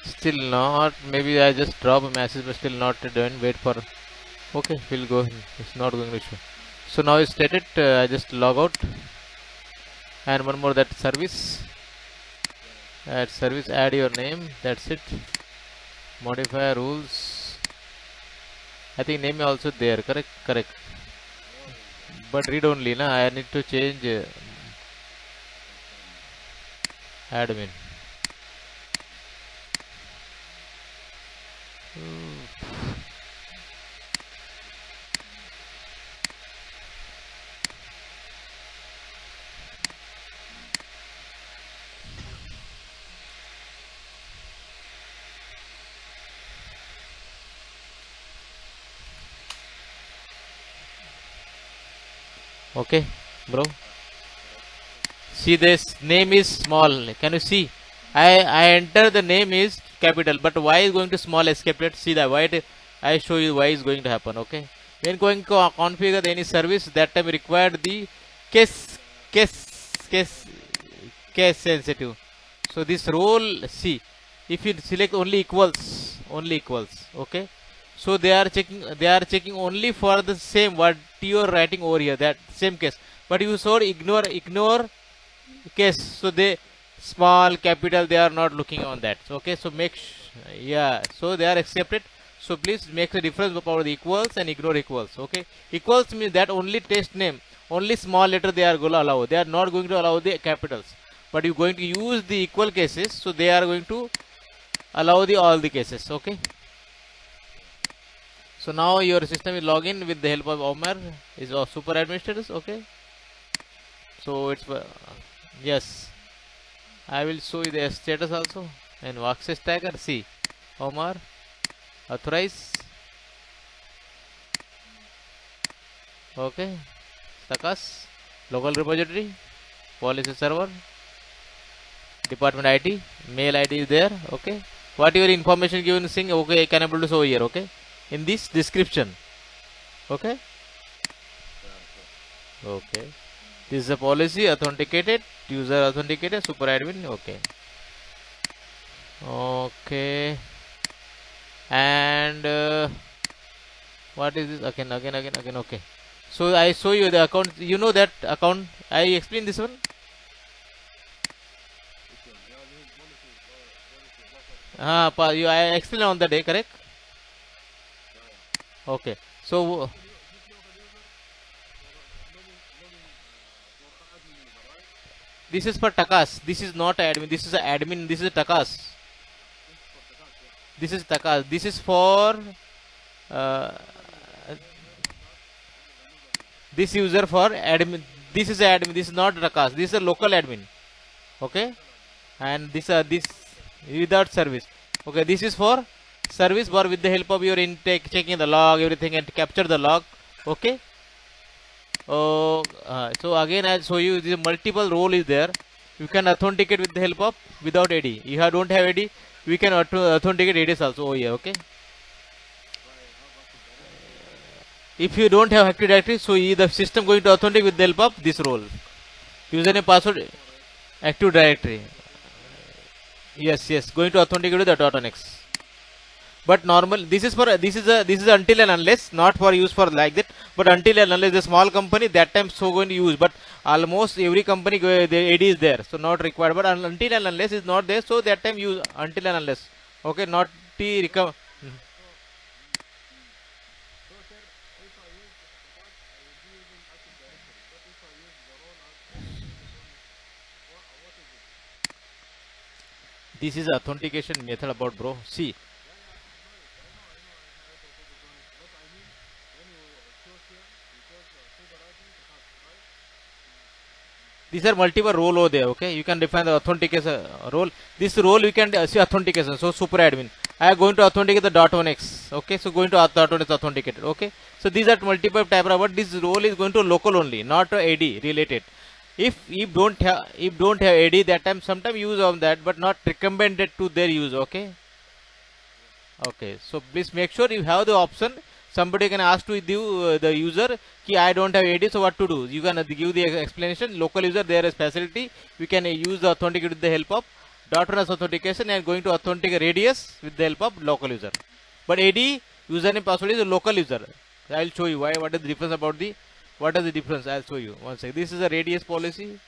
Still not. Maybe I just drop a message, but still not done. Wait for. Okay, we'll go. It's not going to show. So now it's stated. I just log out. And one more, that service. Add service. Add your name. That's it. Modify rules. I think name is also there. Correct. Correct. But read only. Na. I need to change admin. Okay, bro. See, this name is small. Can you see? I enter the name is capital, but why is going to small escaped? See that why I show you why is going to happen. Okay. When going to configure any service, that time required the case case case sensitive. So this role, see, if you select only equals, okay. So they are checking only for the same what you are writing over here, that same case. But you should ignore case. So they small capital, they are not looking on that. Okay, so yeah, so they are accepted. So please make the difference about the equals and ignore equals. Okay, equals means that only test name, only small letter they are going to allow. They are not going to allow the capitals. But you're going to use the equal cases, so they are going to allow the all the cases. Okay. So now your system is login with the help of Omar, is super administrators. Okay. So it's yes. I will show you the status also and access tagger. See, Omar, authorize. Okay. Sakas, local repository, policy server, department ID, mail ID is there. Okay. What your information given thing? Okay, I can able to show here. Okay. In this description. Okay. Okay. This is a policy, authenticated, user authenticated, super admin. Okay. Okay. And what is this? Again. Okay. So I show you the account. You know that account. I explain this one. I explain on the day, correct? Okay. So this is for Takas. This is not admin. This is admin. This is Takas. This is Takas. This is for uh, this user for admin. This is admin. This is not Takas. This is a local admin. Okay. And this without service. Okay. This is for service bar with the help of your intake, checking the log, everything, and capture the log. Okay. So again I'll show you the multiple role is there. You can authenticate with the help of without AD. If you don't have AD, we can authenticate ADs also. Oh yeah, okay. If you don't have Active Directory, so the system going to authenticate with the help of this role. Username, password, Active Directory. Yes, going to authenticate with the .NX. But normal, this is until and unless, not for use for like that, but until and unless the small company, that time so going to use. But almost every company the AD is there, so not required. But until and unless is not there, so that time use until and unless. Okay, not T recover. This is authentication method about, bro. See. These are multiple role over there. Okay, you can define the authentication role. This role you can see authentication. So super admin. I am going to authenticate the .1x. Okay, so going to .1x authenticated. Okay, so these are multiple type of. But this role is going to local only, not AD related. If don't have AD, that time sometime use of that, but not recommended to their use. Okay. Okay, so please make sure you have the option. Somebody can ask to you, the user, ki I don't have AD, so what to do? You can give the explanation. Local user, there is facility. We can use the authenticate with the help of dot one authentication and going to authenticate radius with the help of local user. But AD username password is a local user. I will show you why. What is the difference about the? What is the difference? I will show you. One second. This is a radius policy.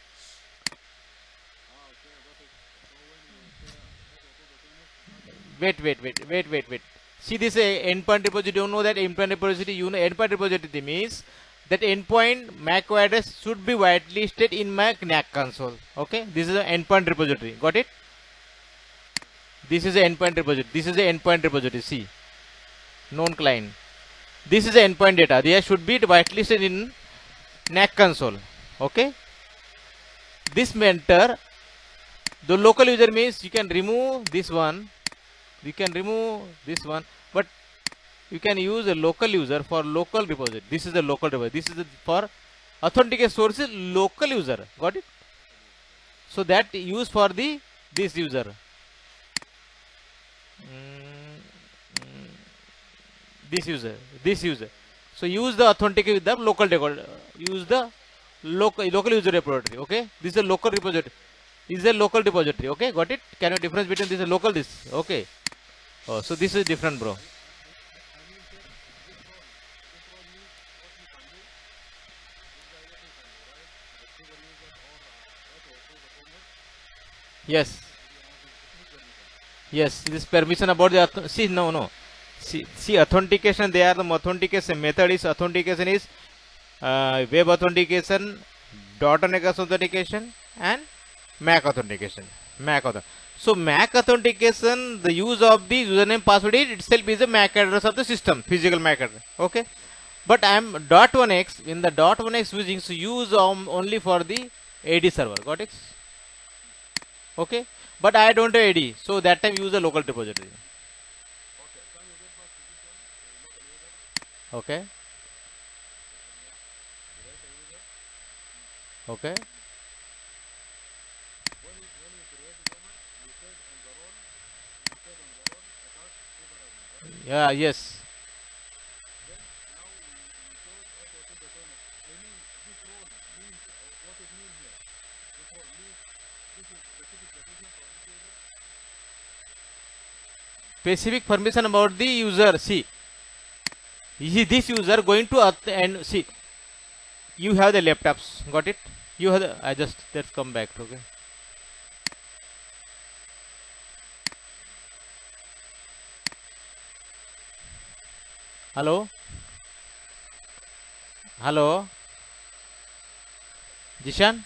Wait. See this endpoint repository. You don't know that endpoint repository. You know endpoint repository means that endpoint MAC address should be whitelisted in my NAC console. Okay. This is an endpoint repository. Got it? This is an endpoint repository. This is an endpoint repository. See, known client. This is the endpoint data. They should be whitelisted in NAC console. Okay. This mentor, the local user means you can remove this one. You can remove this one, but you can use a local user for local repository. This is the local repository. This is for authenticate sources local user. Got it? So that use for the this user. This user. So use the authenticate with the local record. Use the local user repository. Okay. This is a local repository. This is a local repository. Okay. Got it? Can you difference between this and local this? Okay. Oh, so this is different, bro. Yes. Yes. This permission about the see no. See authentication. They are the authentication method is authentication is web authentication, .NET authentication, and MAC authentication. So MAC authentication, the use of the username password itself is the MAC address of the system, physical MAC address. Okay, but I am .1x in the .1x using so use only for the AD server. Got it? Okay, but I don't have AD, so that time use the local repository. Okay. Okay. Yeah, yes. Specific permission about the user. See, this user going to and see, you have the laptops. Got it? You have the, let's come back. Okay. Hello. Jishan.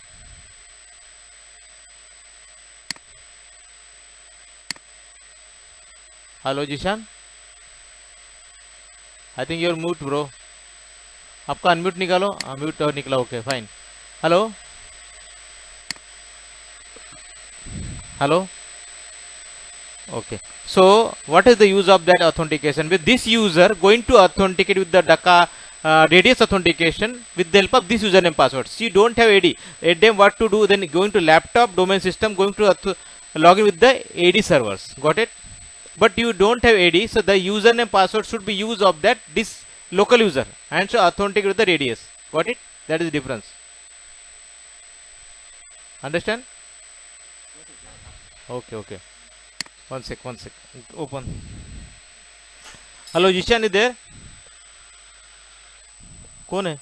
Hello Jishan. I think you're mute, bro. आपका unmute निकालो. Mute निकला. Okay fine. Hello. Okay, so what is the use of that authentication? With this user going to authenticate with the DACA radius authentication with the help of this username password. So you don't have AD. Then what to do? Then going to laptop domain system, going to log in with the AD servers. Got it? But you don't have AD, so the username password should be used of that this local user and so authenticate with the radius. Got it? That is the difference. Understand? Okay. One sec. Open. Hello, Jishan is there? कौन है?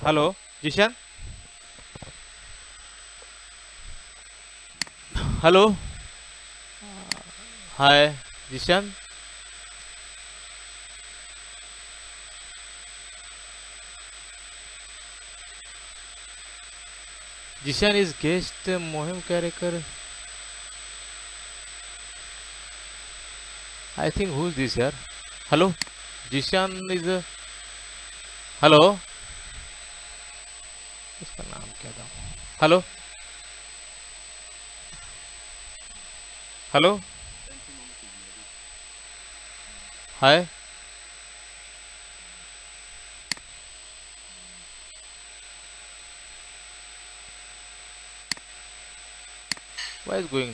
Hello, Jishan. Hello. Hi, Jishan. Jishan is guest Mohim character. I think who's this here? Hello, Jishan is a hello, इसका नाम क्या था? Hello hello, hi, why is going?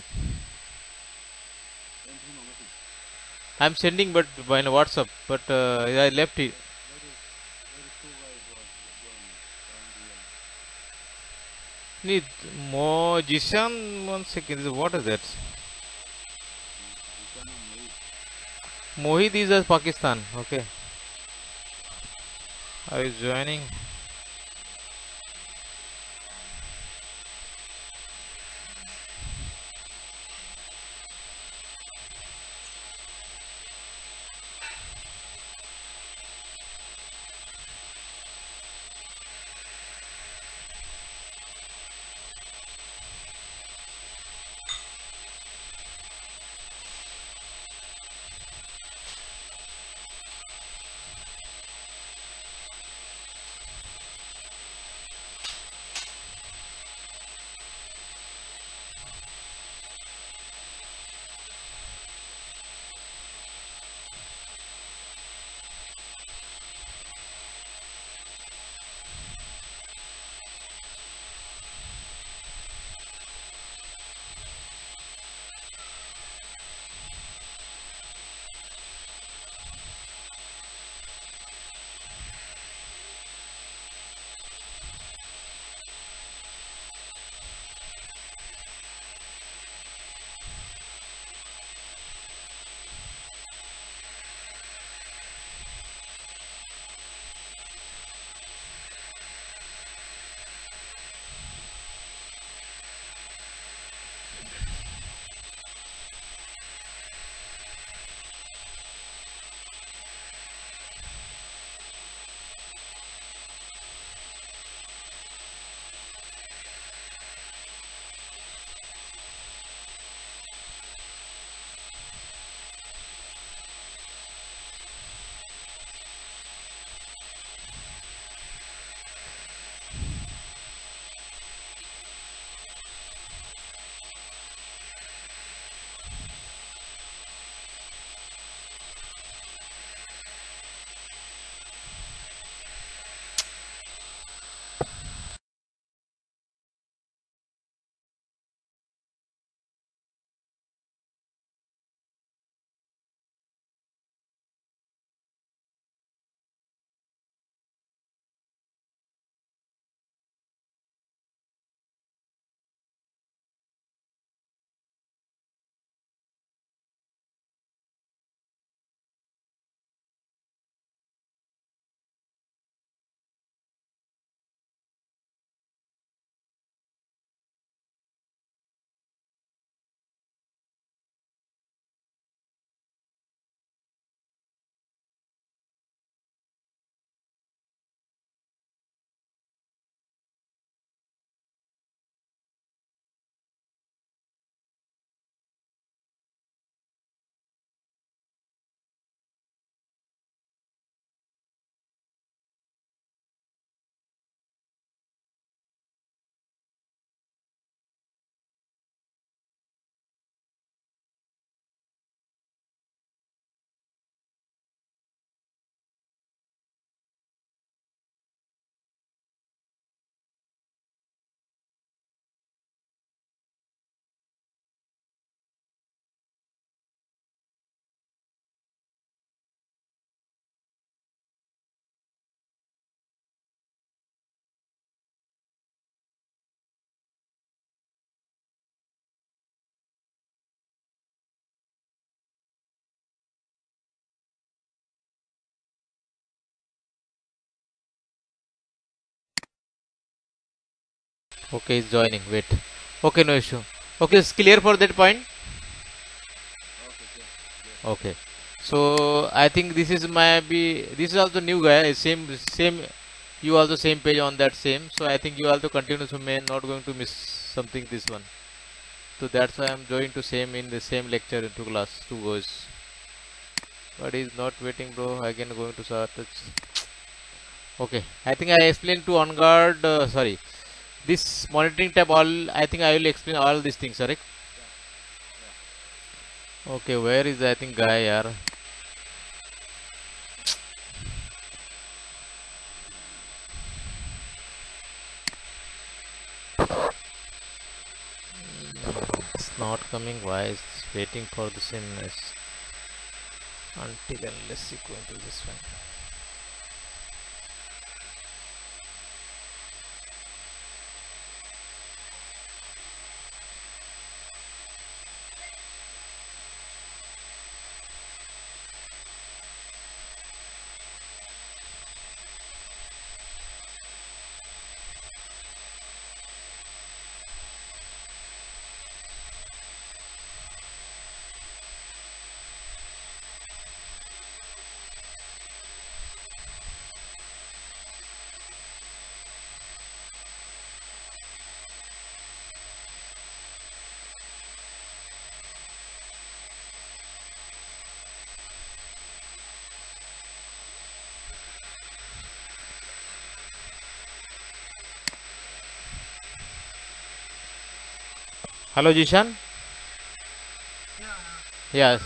I'm sending but by WhatsApp, but I left it. Need Mojishan, 1 second. What is that? Mohit is as Pakistan. Okay, I is joining. Okay, he's joining. Wait. Okay, no issue. Okay, it's clear for that point. Okay. So I think this is my be this is also new guy. Same. You also same page on that same. So I think you also continue. So may not going to miss something this one. So that's why I'm joining to same in the same lecture into class two goes. But he's not waiting, bro. Again going to start. Okay, I think I explained to on guard. Sorry, this monitoring tab. All I think I will explain all these things. Correct? Okay, where is I think guy? Yaar. It's not coming. Why is waiting for the same mess until unless you go into this one. Hello, Jishan. Yes.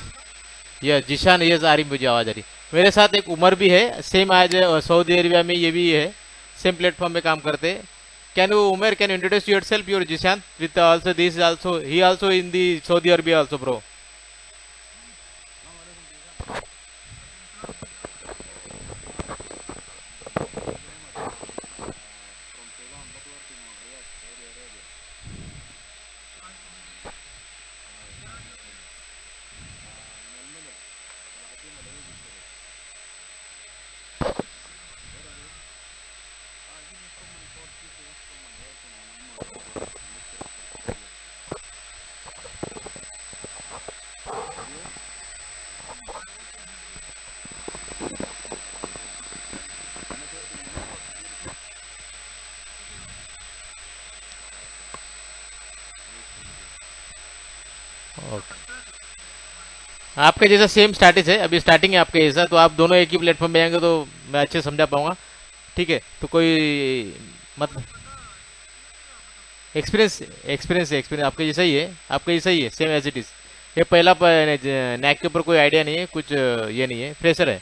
Yes Jishan yes आ रही मुझे आवाज आ रही मेरे साथ एक उमर भी है सेम आज सऊदी अरेबिया में ये भी है सेम प्लेटफॉर्म में काम करते can you Umar can introduce yourself your Zeeshan with also this also he also in the Saudi Arabia also bro आपके जैसा सेम स्टैटस है अभी स्टार्टिंग है आपके जैसा तो आप दोनों एक ही प्लेटफॉर्म में आएंगे तो मैं अच्छे समझा पाऊंगा ठीक है तो कोई मतलब एक्सपीरियंस आपके जैसा ही है आपके जैसा ही है सेम एज इट इज ये पहला नैक के ऊपर कोई आइडिया नहीं है कुछ ये नहीं है फ्रेशर है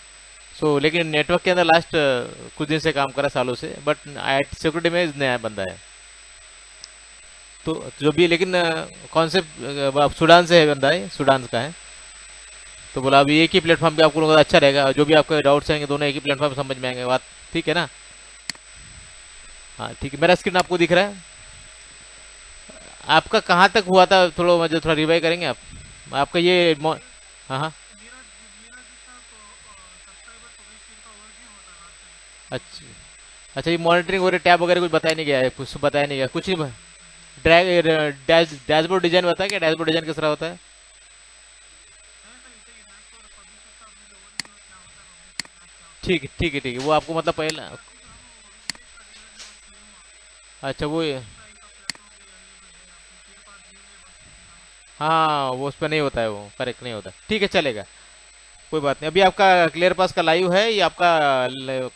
सो लेकिन नेटवर्क के अंदर लास्ट कुछ दिन से काम करा सालों से बट सिक्योरिटी में नया बंदा है तो जो भी लेकिन कॉन्सेप्ट सूडान से है बंदा है सूडान का है तो बोला अभी एक ही प्लेटफॉर्म पे आपको लोगों अच्छा रहेगा जो भी आपके डाउट्स आएंगे दोनों एक ही प्लेटफॉर्म समझ में आएंगे बात ठीक है ना हाँ ठीक है मेरा स्क्रीन आपको दिख रहा है आपका कहाँ तक हुआ था थोड़ा मुझे थोड़ा रिवाइव करेंगे आप आपका ये हाँ हाँ अच्छा अच्छा ये मॉनिटरिंग हो रही टैब वगैरह कुछ बताया नहीं गया है कुछ बताया नहीं गया कुछ नहीं डैशबोर्ड डिजाइन बताया क्या डैशबोर्ड डिजाइन किस तरह होता है ठीक है वो आपको मतलब पहले अच्छा वो हाँ वो उस पर नहीं होता है वो करेक्ट नहीं होता ठीक है चलेगा कोई बात नहीं अभी आपका क्लियर पास का लाइव है ये आपका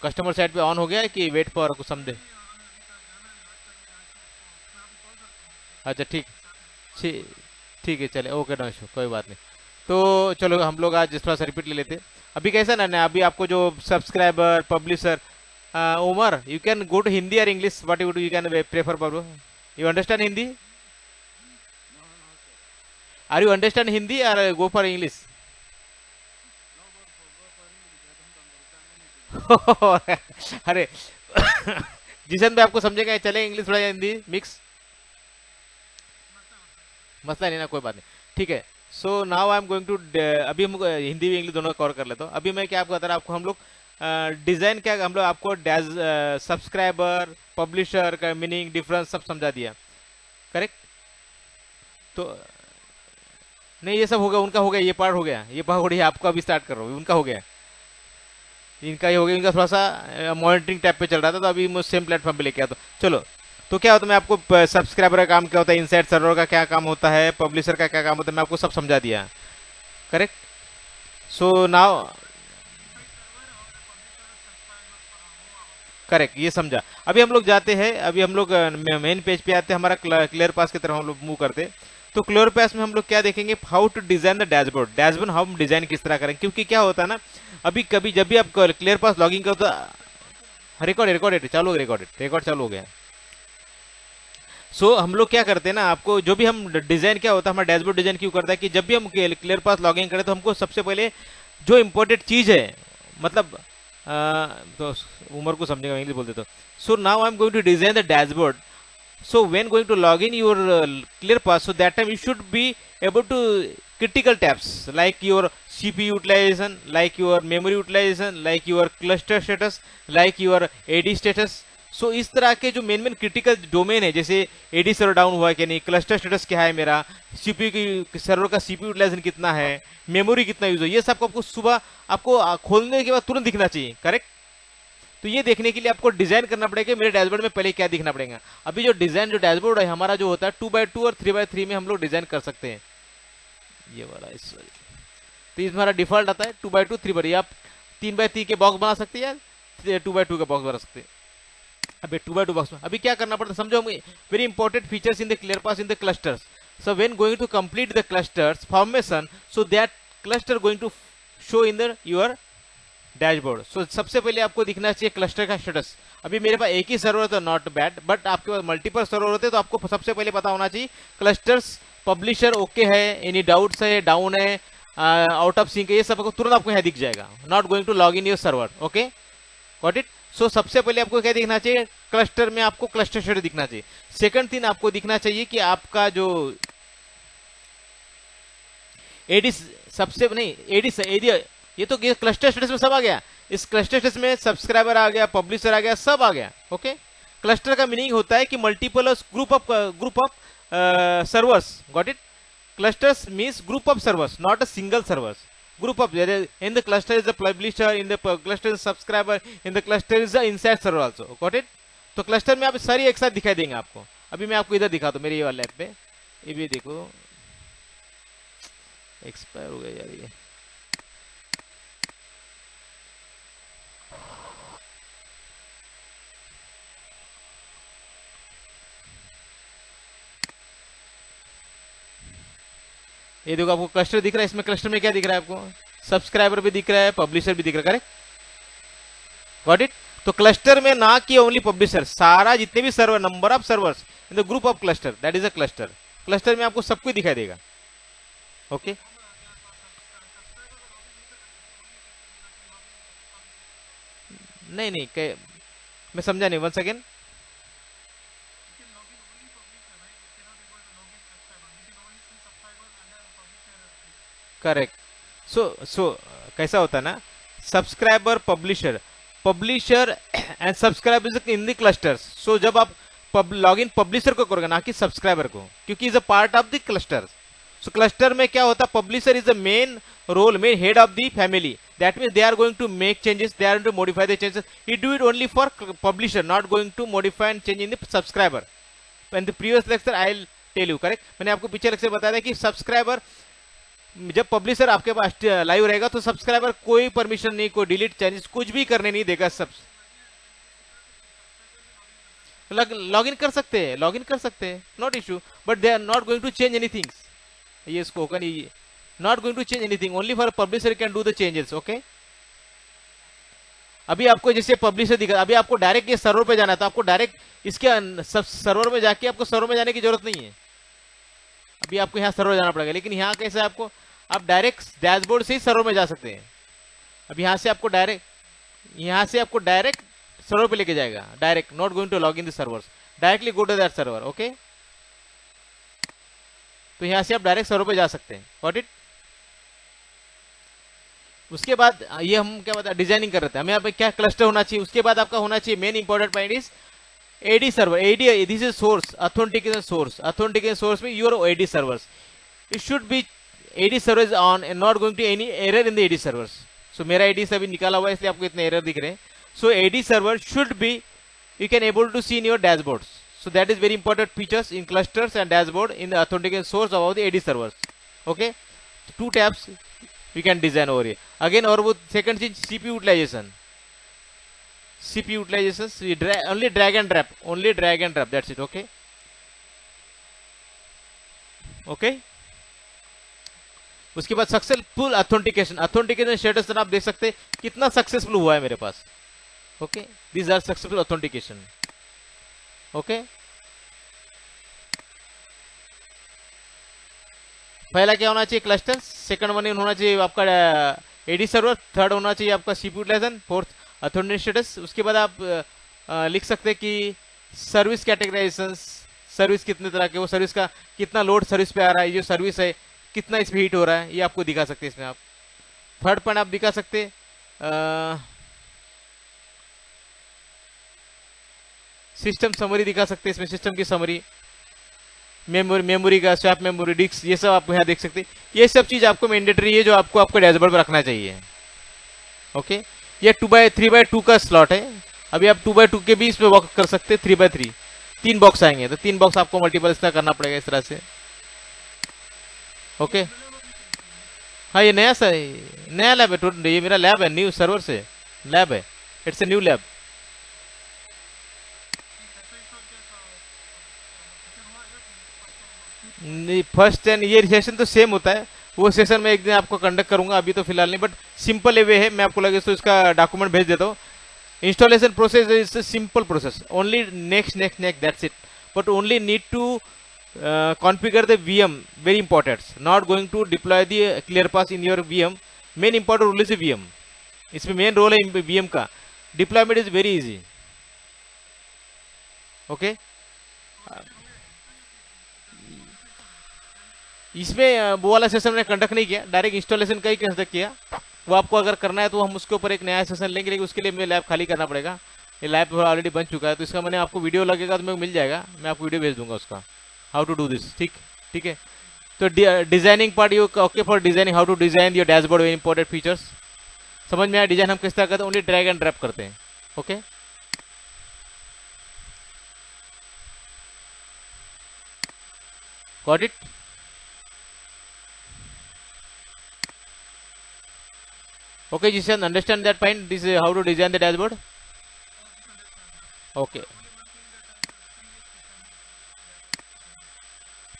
कस्टमर साइड पे ऑन हो गया है कि वेट फॉर कुछ समझे अच्छा ठीक ठीक है चले ओके नो इशू कोई बात नहीं तो चलो हम लोग आज थोड़ा सा रिपीट ले लेते हैं अभी कैसा ना अभी आपको जो subscriber publisher Umar you can go to Hindi और English what you can prefer for you understand Hindi are you understand Hindi और गो फॉर इंग्लिश अरे जिसन भाई आपको समझेगा चले इंग्लिश थोड़ा हिंदी मिक्स मसला नहीं ना कोई बात नहीं ठीक है so now I am going to अभी हम हिंदी भी इंग्लिश दोनों कवर कर लेता हूँ अभी मैं क्या आपको बता रहा आपको हम लोग डिजाइन क्या हम लोग आपको सब्सक्राइबर पब्लिशर का मीनिंग डिफरेंस सब समझा दिया करेक्ट तो नहीं ये सब हो गया उनका हो गया ये पार्ट हो गया ये पार्ट हो गया आपको अभी स्टार्ट कर रहा हूँ उनका हो गया इनका ही हो गया इनका थोड़ा सा मॉनिटरिंग टैब पे चल रहा था तो अभी मैं सेम प्लेटफॉर्म पे लेके आता हूँ चलो तो क्या होता है मैं आपको सब्सक्राइबर का काम क्या होता है इनसाइड सर्वर का क्या काम होता है पब्लिशर का क्या काम होता है मैं आपको सब समझा दिया करेक्ट सो नाउ करेक्ट, ये समझा। अभी हम लोग जाते हैं, अभी हम लोग मेन पेज पे आते हैं, हमारा क्लियर पास की तरफ हम लोग मूव करते हैं। तो क्लियर पास में हम लोग क्या देखेंगे, how to design the dashboard. Dashboard हम डिजाइन किस तरह करेंगे, क्योंकि क्या होता है ना, अभी कभी जब भी आप क्लियर पास लॉगिंग करो तो रिकॉर्ड चालू हो गया। सो हम लोग क्या करते हैं ना, आपको जो भी हम डिजाइन क्या होता है, हमारा डैशबोर्ड डिजाइन क्यों करता है कि जब भी हम क्लियर पास लॉगिंग करें तो हमको सबसे पहले जो इंपॉर्टेंट चीज है, मतलब तो उमर को समझेगा, इंग्लिश बोल देता हूँ। So now I am going to design the dashboard. So when going to log in your ClearPass, so that time you should be able to critical tabs like your CPU utilization, like your memory utilization, like your cluster status, like your AD status. So इस तरह के जो main critical domain है, जैसे AD server down हुआ है कि नहीं, क्लस्टर स्टेटस क्या है मेरा, CPU की सर्वर का CPU यूटिलाइजेशन कितना है, मेमोरी कितना यूज है, ये सब आपको सुबह आपको खोलने के बाद तुरंत दिखना चाहिए। करेक्ट। तो ये देखने के लिए आपको डिजाइन करना पड़ेगा मेरे डैशबोर्ड में पहले क्या दिखना पड़ेगा। अभी जो डिजाइन जो डैशबोर्ड है हमारा जो होता है 2x2 और 3x3 में हम लोग डिजाइन कर सकते हैं। ये वाला इस तो इस हमारा डिफॉल्ट आता है 2x2 3x3। आप 3x3 के बॉक्स बना सकते हैं या 2x2 के बॉक्स बना सकते हैं। अभी 2x2 बॉक्स में अभी क्या करना पड़ता है समझो, हम very important features in the ClearPass in the clusters. So when going to complete the clusters formation, so that cluster going to show in the your dashboard. So सबसे पहले आपको दिखना चाहिए क्लस्टर का स्टेटस। अभी मेरे पास एक ही सर्वर तो नॉट बैड, बट आपके पास मल्टीपल सर्वर होते तो आपको सबसे पहले पता होना चाहिए क्लस्टर्स पब्लिशर ओके है, एनी डाउट्स है, डाउन है, आउट ऑफ सिंक है, ये सब आपको तुरंत आपको यहाँ दिख जाएगा। Not going to log in your server. Okay, got it. So सबसे पहले आपको क्या दिखना चाहिए, क्लस्टर में आपको क्लस्टर स्टेटस दिखना चाहिए। सेकंड थिंग आपको दिखना चाहिए कि आपका जो एडी सबसे नहीं एडी ये तो क्लस्टर स्टेटस में सब आ गया। इस क्लस्टर स्टेटस में सब्सक्राइबर आ गया, पब्लिशर आ गया, सब आ गया। ओके, क्लस्टर का मीनिंग होता है कि multiple group of servers. Got it. Clusters means group of servers, not a single servers, group of. In the cluster is the publisher, in the cluster is subscriber, in the cluster is the inside server also. Got it. तो cluster में आप सारी एक साथ दिखाई देंगे आपको। अभी मैं आपको इधर दिखाता हूं, मेरे ये वाले ऐप पे, ये भी देखो एक्सपायर हो गया यार ये। ये देखो आपको क्लस्टर दिख रहा है, इसमें क्लस्टर में क्या दिख रहा है आपको, सब्सक्राइबर भी दिख रहा है, पब्लिशर भी दिख रहा है। Correct, got it. तो क्लस्टर में ना कि ओनली पब्लिशर, सारा जितने भी server, number of servers in the group of cluster, that is a cluster. Cluster में आपको सब कुछ दिखाई देगा। ओके, नहीं मैं समझा नहीं, वन सेकेंड। करेक्ट। सो कैसा होता है ना, subscriber publisher and subscriber in the clusters. So जब आप लॉग इन पब्लिशर को करोगे ना कि सब्सक्राइबर को, क्योंकि is a part of the cluster. So cluster में क्या होता है, publisher is the main role, main head of the family. That means they are going to make changes, they are going to modify the changes. You do it only for publisher, not going to modify and change in the subscriber. In the previous lecture I will tell you. Correct, मैंने आपको पीछे lecture बताया था कि subscriber जब publisher आपके पास live रहेगा तो सब्सक्राइबर कोई परमिशन नहीं, कोई डिलीट चेंजेस कुछ भी करने नहीं देगा। सब लॉगिन कर सकते हैं, not issue, but they are not going to change anything. ये इसको होगा नहीं, not going to change anything, only for publisher can do the changes. Okay, अभी आपको जैसे पब्लिशर दिखा, अभी आपको डायरेक्ट ये सर्वर पे जाना है तो आपको डायरेक्ट इसके सर्वर में जाके आपको सर्वर में जाने की जरूरत नहीं है। अभी आपको यहाँ सर्वर जाना पड़ेगा, लेकिन यहाँ कैसे आपको, आप डायरेक्ट डैशबोर्ड से ही सर्वर में जा सकते हैं। अब यहाँ से आपको डायरेक्ट सर्वर पे लेके जाएगा, direct, not going to log in the servers, directly go to that server. Okay, तो यहाँ से आप डायरेक्ट सर्वर पे जा सकते हैं। Got it. उसके बाद ये हम क्या बता डिजाइनिंग कर रहे थे, हमें यहाँ पे क्या क्लस्टर होना चाहिए। उसके बाद आपका होना चाहिए main important point is AD server. AD, this is source, authentication source. Authentication source means your AD servers. It should be AD server is on and not going to any error in the AD servers. So मेरा AD सभी निकाला हुआ है इसलिए आपको इतने error दिख रहे हैं। So AD server should be you can able to see in your dashboards. So that is very important features in clusters and dashboard in the authentication source about the AD servers. Okay, 2 tabs we can design over here. Again और वो second चीज CPU utilization. CPU utilization, only drag and drop, that's it. Okay, okay. उसके बाद successful authentication status आप देख सकते हैं कितना सक्सेसफुल हुआ है मेरे पास. Okay, these are successful authentication. Okay, पहला क्या होना चाहिए, क्लस्टर. सेकंड वन होना चाहिए आपका एडी सर्वर. थर्ड होना चाहिए आपका CPU utilization. Fourth authentication status. उसके बाद आप लिख सकते हैं कि सर्विस कैटेगराइजेशन, सर्विस कितने तरह के, वो सर्विस का कितना लोड सर्विस पे आ रहा है, ये जो सर्विस है कितना इस पे हीट हो रहा है, ये आपको दिखा सकते हैं इसमें आप. थर्ड पॉइंट आप दिखा सकते सिस्टम समरी दिखा सकते हैं इसमें, सिस्टम की समरी, मेमोरी का स्वैप मेमोरी, डिस्क, ये सब आप यहाँ देख सकते हैं. ये सब चीज आपको मैंडेटरी है जो आपको आपके डैशबोर्ड पर रखना चाहिए. ओके, ये 3x2 का स्लॉट है. अभी आप 2x2 के भी इसमें वर्क कर सकते हैं. 3x3 3 बॉक्स आएंगे, तो 3 बॉक्स आपको मल्टीपल इस तरह करना पड़ेगा इस तरह से. ओके, हाँ ये नया लैब है. ये मेरा लैब है, न्यू सर्वर से लैब है. It's a new lab. First and ये सेशन तो सेम होता है. वो सेशन में एक दिन आपको कंडक्ट करूंगा, अभी तो फिलहाल नहीं, बट सिंपल वे है. मैं आपको लगे तो इसका डॉक्यूमेंट भेज देता हूँ. Installation process is simple process, only next that's it. But only need to configure the VM, very important. Not going to deploy the ClearPass in your VM. Main important role is VM. इसमें main role है VM का. Deployment is very easy. Okay, इसमें वो वाला session मैंने conduct नहीं किया, direct installation का ही कंडक्ट किया. वो आपको अगर करना है तो हम उसके ऊपर एक नया सेशन लेंगे, लेकिन उसके लिए मैं लैब खाली करना पड़ेगा. ये लैब ऑलरेडी बन चुका है, तो इसका मैंने आपको वीडियो लगेगा तो मेरे को मिल जाएगा, मैं आपको वीडियो भेज दूंगा उसका, हाउ टू डू दिस. ठीक है. तो designing part you okay for designing, how to design your dashboard with imported features. समझ में आया डिजाइन हम किस तरह करते हैं, ओनली ड्रैग एंड ड्रॉप करते हैं. Okay, got it. Okay, Jishan, understand that point. This is how to design the dashboard. Okay.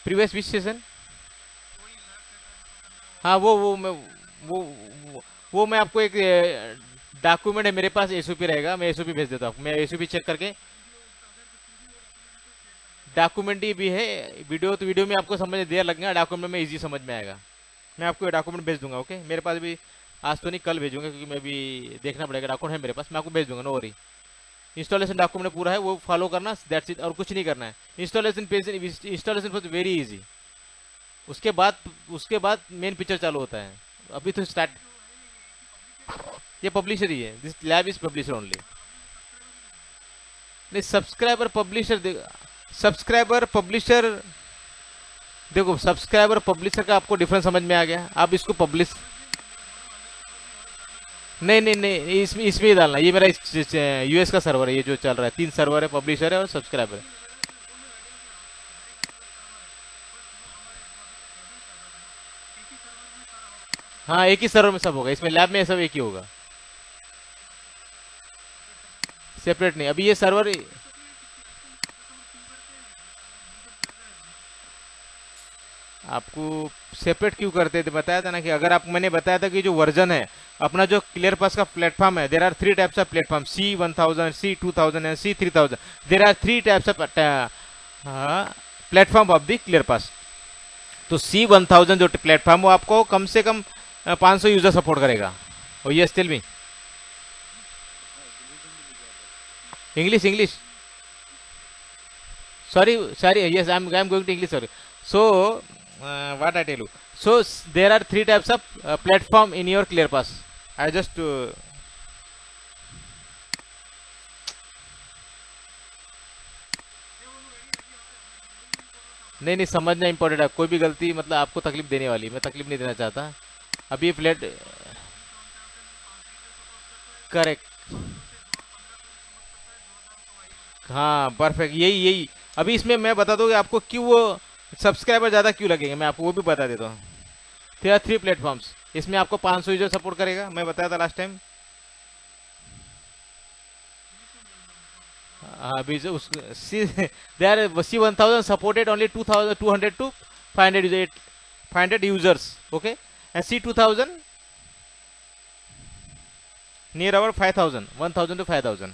Previous which session? हाँ वो मैं आपको एक डॉक्यूमेंट है मेरे पास, एसओपी रहेगा, मैं एसओपी भेज देता हूँ. मैं एसओपी चेक करके, डॉक्यूमेंट ही भी है. वीडियो तो वीडियो में आपको समझ में देर लगेगा, डॉक्यूमेंट में इजी समझ में आएगा. मैं आपको डॉक्यूमेंट भेज दूंगा. ओके, मेरे पास भी आज तो नहीं, कल भेजूंगा, क्योंकि मैं भी देखना पड़ेगा. डॉक्यूमेंट है मेरे पास, मैं आपको भेज दूंगा, नो वरी. इंस्टॉलेशन डॉक्यूमेंट पूरा है, वो फॉलो करना, दैट्स इट, और कुछ नहीं करना है. Installation page, installation very easy. उसके बाद मेन पिक्चर चालू होता है. अभी तो स्टार्ट, ये पब्लिशर ही है. This lab is publisher only. नहीं, सब्सक्राइबर पब्लिशर देखो, सब्सक्राइबर पब्लिशर का आपको डिफरेंस समझ में आ गया. आप इसको पब्लिश नहीं, इसमें ही डालना. ये मेरा यूएस का सर्वर है, ये जो चल रहा है. 3 सर्वर है, पब्लिशर है और सब्सक्राइबर है. हाँ, एक ही सर्वर में सब होगा. इसमें लैब में सब एक ही होगा, सेपरेट नहीं. अभी ये सर्वर आपको सेपरेट क्यों करते थे, बताया था ना, कि अगर आप, मैंने बताया था कि जो वर्जन है अपना, जो ClearPass का प्लेटफॉर्म है, there are 3 types of platform, C1000, C2000 and C3000. There are 3 types of platform of the ClearPass. तो C1000 जो प्लेटफॉर्म, वो आपको कम से कम 500 यूजर सपोर्ट करेगा. और ये still me English sorry, yes, I'm going to English, sorry. So what I tell you, so there are 3 types of platform in your ClearPass. I just नहीं, समझना इंपॉर्टेंट है. कोई भी गलती मतलब आपको तकलीफ देने वाली, मैं तकलीफ नहीं देना चाहता. अभी ये फ्लैट, करेक्ट, हाँ परफेक्ट, यही. अभी इसमें मैं बता दूँ कि आपको क्यों वो सब्सक्राइबर ज़्यादा क्यों लगेंगे, मैं आपको वो भी बता देता हूँ. There are 3 platforms. इसमें आपको 500 यूजर सपोर्ट करेगा, मैं बताया था लास्ट टाइम. अभी जो they are C1000 supported only 2200 to 500 users, okay, and C2000 near about 5000, 1000 to 5000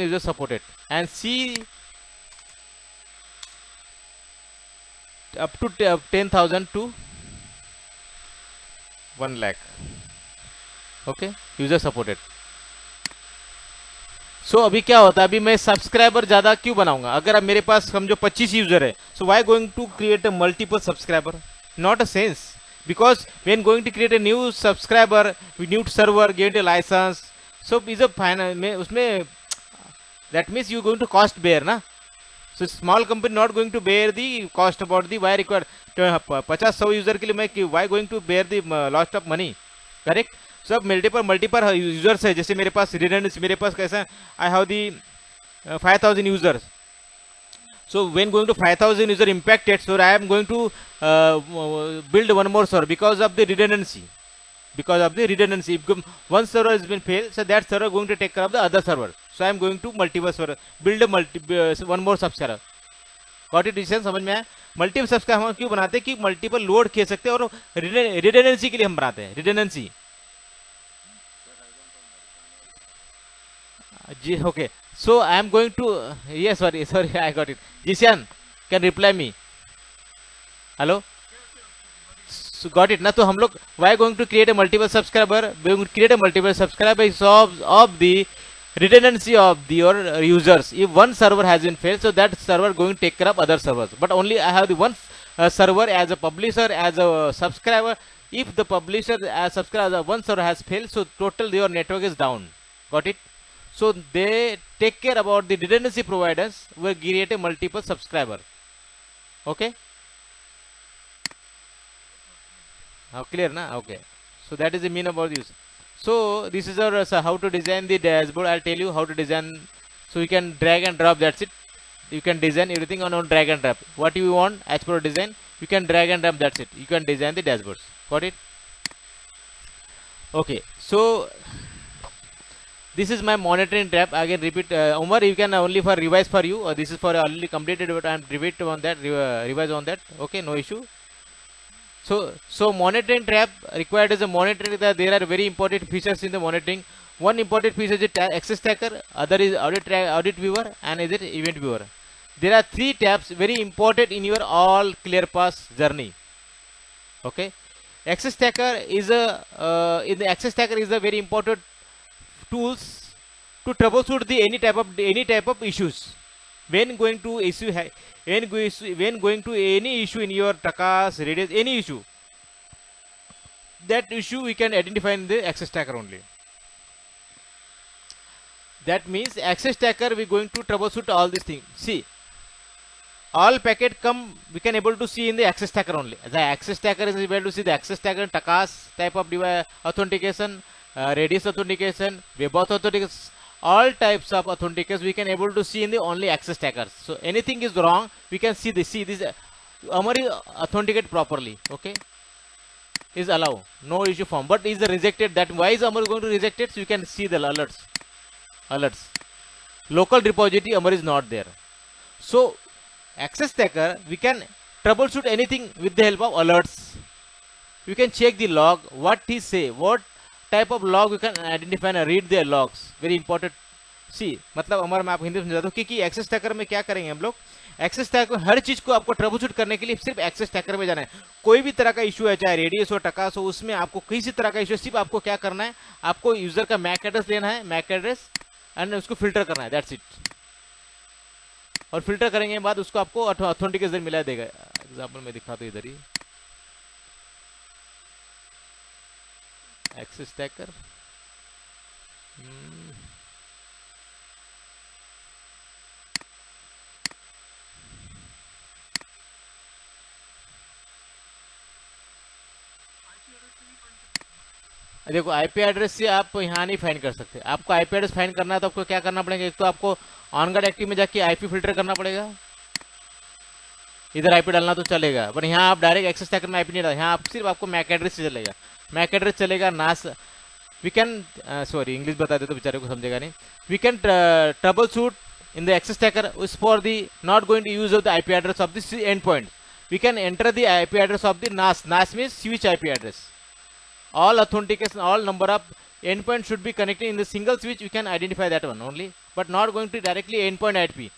users supported, and C up to 10,000 to 1 lakh, okay, user supported. सो अभी क्या होता है, अभी मैं सब्सक्राइबर ज्यादा क्यों बनाऊंगा अगर अब मेरे पास हम जो 25 यूजर है, so why going to create a multiple subscriber, not a sense, because when going to create a new subscriber new server get a license, so is a final में उसमें that means you going to cost bear ना, so small company not going to bear the cost about the why required 50-100 user के लिए मैं why going to bear the lost of money, correct. सब multiple users है, जैसे मेरे पास redundancy, मेरे पास कैसा है, I have the 5000 users, so when going to 5000 user impacted, so I am going to build one more server because of the redundancy, if one server has been failed, so that server going to take care of the other server, so I am going to multiple server build a one more subscriber. Got it? Decision समझ में आया. Multiple subscriber हम क्यों बनाते हैं कि multiple load खेल सकते हैं, और रिडंडेंसी के लिए हम बनाते हैं, redundancy. Okay, so I am going to yes, sorry I got it. Jishan can reply me. Hello, so got it ना. तो हम लोग why going to create a multiple subscriber, we going to create a multiple subscriber of the redundancy of your users. If one server has been failed, so that server going to take care of other servers, but only I have the one server as a publisher, as a subscriber. If the publisher as subscriber one server has failed, so total your network is down. Got it? So they take care about the redundancy providers will create a multiple subscriber. Okay, now clear na? Okay, so that is the mean about this. So this is our how to design the dashboard. I'll tell you how to design. So you can drag and drop, that's it. You can design everything on drag and drop. What you want as per design, you can drag and drop, that's it. You can design the dashboards. Got it? Okay, so this is my monitoring tab. Again repeat, Umar, you can only for revise for you, this is for already completed, but I am repeat on that, revise on that. Okay, no issue. So monitoring tab required is a monitoring, that there are very important features in the monitoring. One important feature is access tracker, other is audit viewer, and is it event viewer. There are 3 tabs very important in your all ClearPass journey. Okay, access tracker is in the access tracker is a very important tools to troubleshoot the any type of issues when going to any issue in your TACAS, Redis, any issue. That issue we can identify in the access tracker only. That means access tracker we going to troubleshoot all these things. See, all packet come we can able to see in the access tracker only. The access tracker is able to see the access tracker, TACAS type of device authentication, Redis authentication, web authentication, all types of authentication we can able to see in the only access trackers. So anything is wrong, we can see this. Amar is authenticate properly. Okay, is allow, no issue form, but is rejected. That why is Amar going to reject it? So you can see the alerts. Local repository Amar is not there. So access tracker we can troubleshoot anything with the help of alerts. You can check the log, what he say, what type of log you can identify and read their logs. Very important. See, मतलब हमारा मैं आपको हिंदी में समझाता हूँ कि access tracker में क्या करेंगे हम लोग. एक्सेस ट्रैकर हर चीज को आपको ट्रबलशूट करने के लिए सिर्फ एक्सेस ट्रैकर में जाना है. कोई भी तरह का इशू है, चाहे रेडियस हो, टकास हो, उसमें आपको किसी तरह का इशू, सिर्फ आपको क्या करना है, आपको यूजर का मैक एड्रेस लेना है, मैक एड्रेस, एंड उसको फिल्टर करना है. That's it. और फिल्टर करेंगे बाद उसको आपको ऑथेंटिकेशन मिला देगा. एग्जाम्पल में दिखा दो इधर ही. एक्सेस ट्रैकर देखो, आईपी एड्रेस से आप यहाँ नहीं फाइंड कर सकते. आपको आईपी एड्रेस फाइंड करना है तो आपको क्या करना पड़ेगा, एक तो आपको ऑनगार्ड एक्टिव में जाके आईपी फिल्टर करना पड़ेगा. इधर आईपी डालना तो चलेगा, पर यहाँ आप डायरेक्ट एक्सेस ट्रैकर में आईपी नहीं डाल, यहाँ आप सिर्फ आपको मैक एड्रेस से चलेगा. मैक एड्रेस चलेगा, नास we can sorry English बता दे तो बेचारे को समझेगा नहीं. We can troubleshoot in the access stacker is for the not going to use of the IP address of this endpoint. We can enter the IP address of the NAS. NAS means switch IP address. All authentication, all number of endpoint should be connected in the single switch. We can identify that one only, but not going to directly endpoint IP.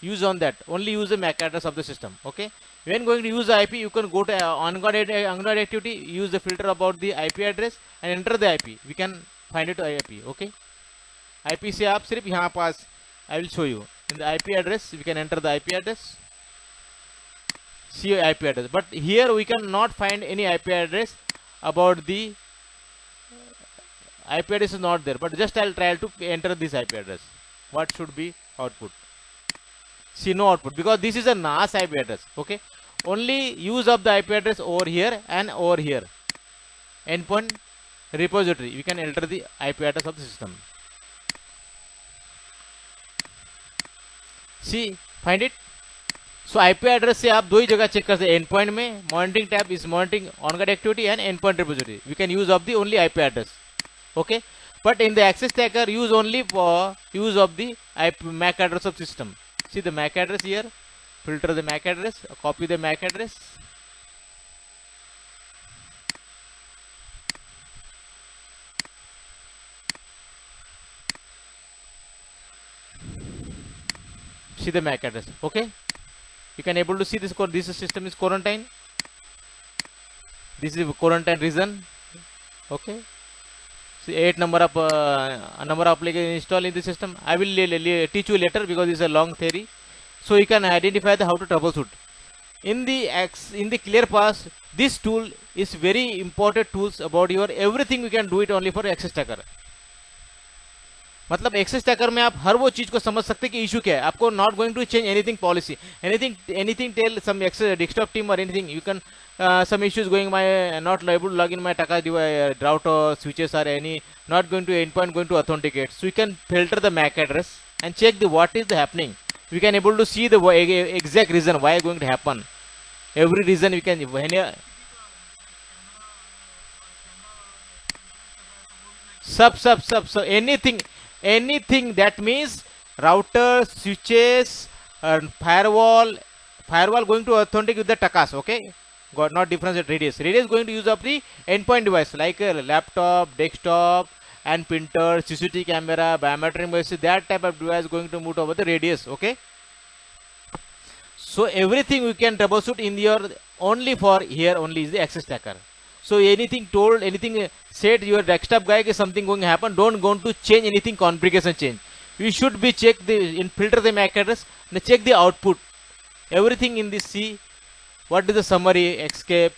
Use on that. Only use the MAC address of the system. Okay. When going to use the IP, you can go to ongoing activity, use the filter about the IP address and enter the IP. We can find it IP. Okay. IP से आप सिर्फ यहाँ पास I will show you in the IP address. We can enter the IP address. See IP address, but here we can not find any IP address about the IP address is not there. But just I'll try to enter this IP address. What should be output? See, no output because this is a NAS IP address. Okay, only use of the IP address over here and over here. Endpoint repository. We can enter the IP address of the system. See, find it. So IP address से आप दो ही जगह check कर सकते हैं. Endpoint में monitoring tab is monitoring ongoing activity and endpoint repository. We can use of the only IP address. Okay, but in the access stacker use only for use of the MAC address of system. See the MAC address here. Filter the MAC address. Copy the MAC address. See the MAC address. Okay. You can able to see this code. This system is quarantine. This is quarantine region. Okay. See 8 number of application install in the system. I will teach you later because this is a long theory. So you can identify the how to troubleshoot. In the ClearPass, this tool is very important tools about your everything. We can do it only for access stacker. मतलब access stacker में आप हर वो चीज को समझ सकते हैं कि इशू क्या है. आपको not going to change anything policy, anything tell some desktop team और anything you can some issues going my not able to log in my Taka router switches or any not going to endpoint going to authenticate. So you can filter the MAC address and check the what is the happening. We can able to see the exact reason why going to happen. Every reason we can when sub anything that means router switches firewall going to authenticate with the Takas. Okay, got not difference at radius going to use of the endpoint device like a laptop, desktop and printer, CCTV camera, biometric device. That type of device going to move over the radius. Okay, so everything we can troubleshoot in your only for here only is the access stacker. So anything told, anything said your desktop guy is something going to happen, don't go to change anything configuration change. You should be check the filter the MAC address and check the output. Everything in this C, what is the summary, escape,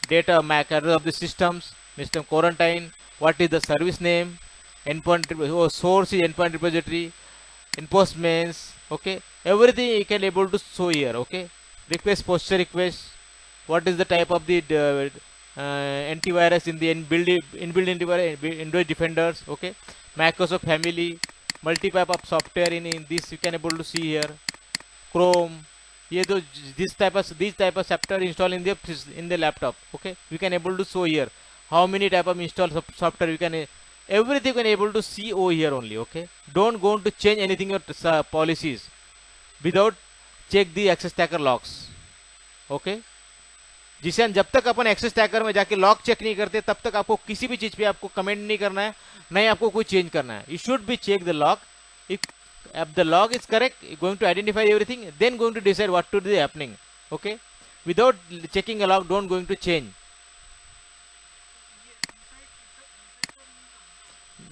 data MAC address of the systems, system quarantine, what is the service name, endpoint source is endpoint repository, enforcements. Okay, everything you can able to show here. Okay, request posture request, what is the type of the antivirus in the inbuilt antivirus, Android defenders. Okay, Microsoft family, multi-type of software in this you can able to see here. Chrome, this type of software install in the laptop. Okay, we can able to show here how many type of install software you can everything you can able to see over here only. Okay, don't go to change anything your policies without check the access stacker logs. Okay, जिसे जब तक अपन access stacker में जाके lock check नहीं करते तब तक आपको किसी भी चीज पे आपको कमेंट नहीं करना है, नहीं आपको कोई चेंज करना है. You should be check the log. If the log is correct, going to identify everything, then going to decide what to do happening. Okay, without checking a log don't going to change.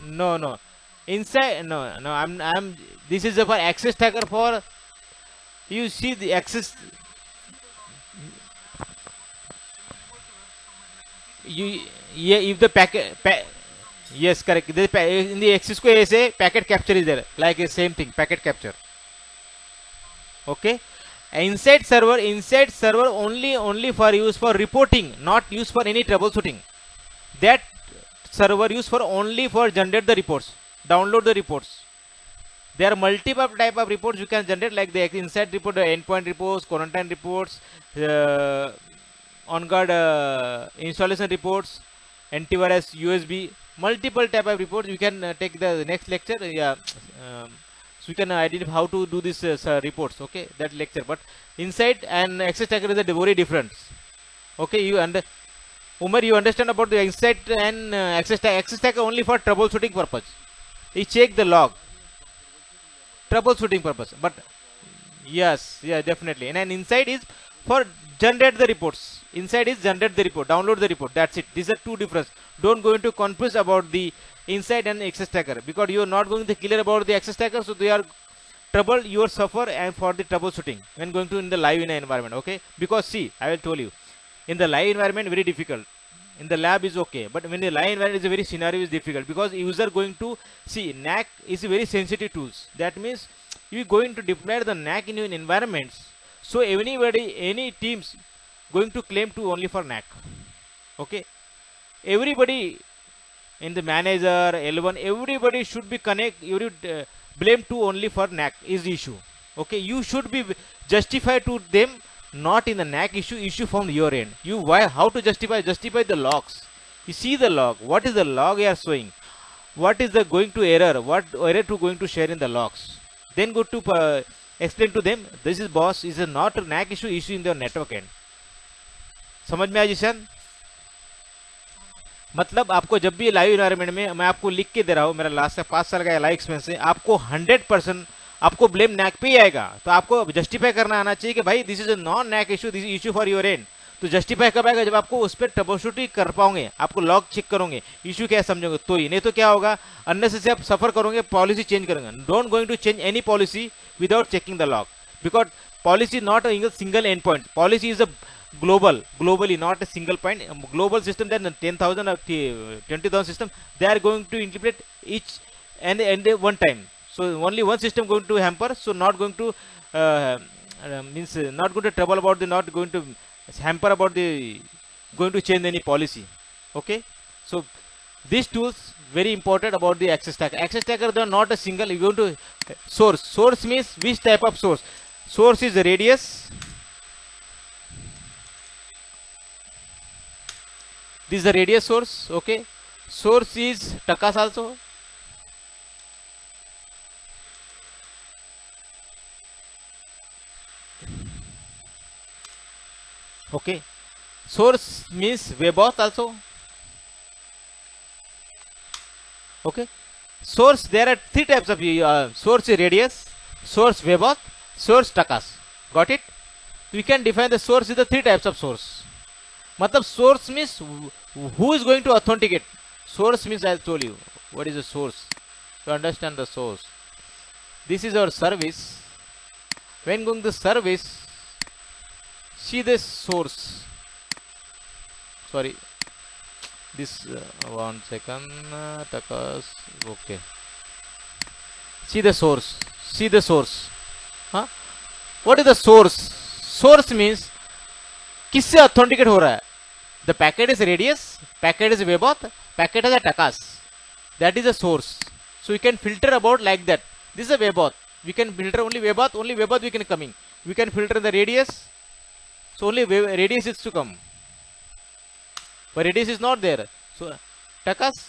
No inside no I'm this is for access stacker. For you see the access if the packet yes correct in the access को ऐसे packet capture is there like a same thing, packet capture. Okay, inside server only for use for reporting, not use for any troubleshooting. That server use for only for generate the reports, download the reports. There are multiple type of reports you can generate like the inside report, endpoint reports, quarantine reports, on guard installation reports, antivirus, USB. multiple type of reports. You can take the next lecture. Yeah, so you can identify how to do this reports. Okay, that lecture. But inside and access tracker is a very different. Okay, Umar, you understand about the insight and access tracker only for troubleshooting purpose. You check the log, troubleshooting purpose. But yes, yeah, definitely. And an inside is for generate the reports. Inside is generate the report, download the report. That's it. These are two difference. Don't go into confuse about the inside and access tracker, because you are not going to clear about the access tracker. So they are trouble you will suffer and for the troubleshooting when going to in the live in environment. Okay, because see, I will tell you, in the live environment very difficult. In the lab is okay, but when the live environment is a very scenario is difficult, because user going to see NAC is a very sensitive tools. That means you going to deploy the NAC in your environments. So anybody, any teams going to claim to only for NAC. Okay, everybody in the manager L1, everybody should be connect. You would blame to only for NAC is the issue. Okay, you should be justify to them, not in the NAC issue from your end. You why how to justify the logs. You see the log, what is the log you are showing, what is the going to error, what error to going to share in the logs, then go to explain to them this is boss is not a NAC issue in the network end. समझ में आया जिशन? मतलब आपको जब भी live environment में मैं आपको लिख के दे रहा हूँ, मेरा लास्ट का 5 साल का लाइव एक्सपीरियंस है, आपको 100% आपको ब्लेम नैक पे ही आएगा. तो आपको जस्टिफाई करना आना चाहिए कि भाई this is a non NAC issue, this is issue for your end. तो जस्टिफाई कब आएगा? जब आपको उस पर ट्रबलशूटिंग कर पाओगे, आपको लॉग चेक करोगे, इशू क्या समझोगे तो ही. नहीं तो क्या होगा, अननेसेसरी आप सफर करोगे, पॉलिसी चेंज करोगे. Don't going to change any policy without checking the log, because policy is not a single end point. Policy is a globally, not a single point. Global system, then 10,000 or 20,000 system, they are going to implement each and one time. So only one system going to hamper. So not going to means not going to trouble about the, not going to hamper about the going to change any policy. Okay, so these tools very important about the access tracker. Access tracker, they are not a single. You going to source. Source means which type of source. Source is the radius. This is the radius source. Okay, source is takas also. Okay, source means webauth also. Okay, source, there are three types of source radius, source webauth, source takas. Got it? We can define the source is the three types of source. मतलब source means who is going to authenticate. Source means I told you what is the source. To understand the source, this is our service. When going to service, see this source. Sorry, this 1 second. Takas. Okay. See the source. See the source. Huh? What is the source? Source means किससे authenticate हो रहा है. The packet is radius, packet is webauth, packet is a takas. That is a source. So you can filter about like that. This is a webauth. We can filter only webauth we can coming. We can filter the radius. So only radius is to come. But radius is not there. So takas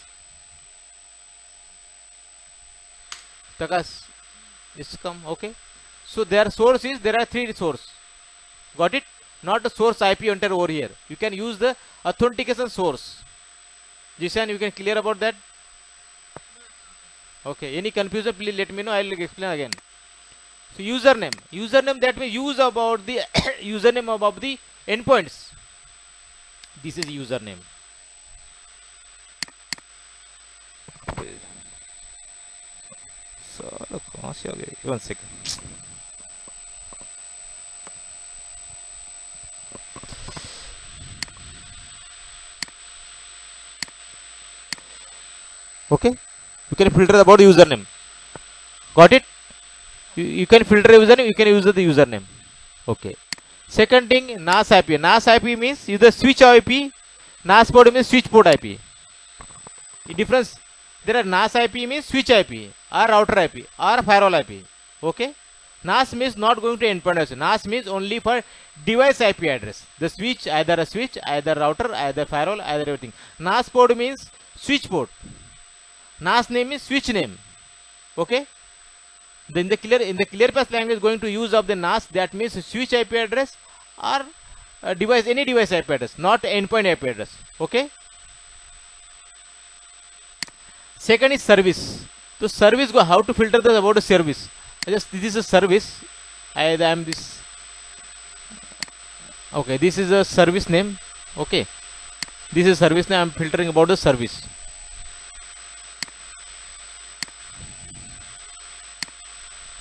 is to come. Okay. So their source is, there are three source. Got it? Not the source IP enter over here. You can use the authentication source. Jishan, you can clear about that? Okay. Any confusion, please let me know. I will explain again. So username, that means use about the username about the endpoints. This is username. So, 1 second. Okay, you can filter about the username. Got it? You can filter username, you can use the username. Okay. Second thing, NAS IP. NAS IP means either switch IP, NAS port means switch port IP. The difference, there are NAS IP means switch IP, or router IP, or firewall IP. Okay. NAS means not going to endpoint address. NAS means only for device IP address. The switch, either a switch, either router, either firewall, either everything. NAS port means switch port. NAS name is switch name. Okay. Then the ClearPass language is going to use of the NAS, that means switch IP address or device, any device IP address, not endpoint IP address. Okay. Second is service. So service, go how to filter the about a service. Just this is a service. I am this. Okay, this is a service name. Okay, this is service name. I am filtering about the service.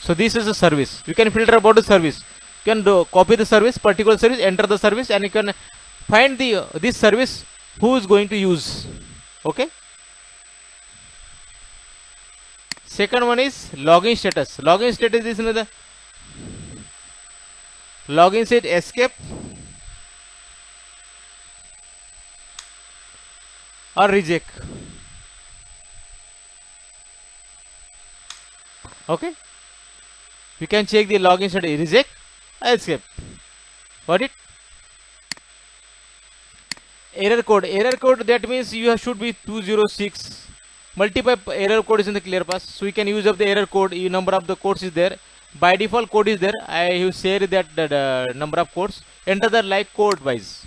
So this is a service. You can filter about the service. You can copy the service, particular service, enter the service, and you can find the this service who is going to use. Okay. Second one is login status. Login status is another. Login state escape or reject. Okay. You can check the login status, reject, escape. Got it? Error code. Error code, that means you should be 206. Multiple error code is in the ClearPass, so you can use up the error code. Number of the codes is there. By default code is there. I have shared that the number of codes. Enter the like code wise.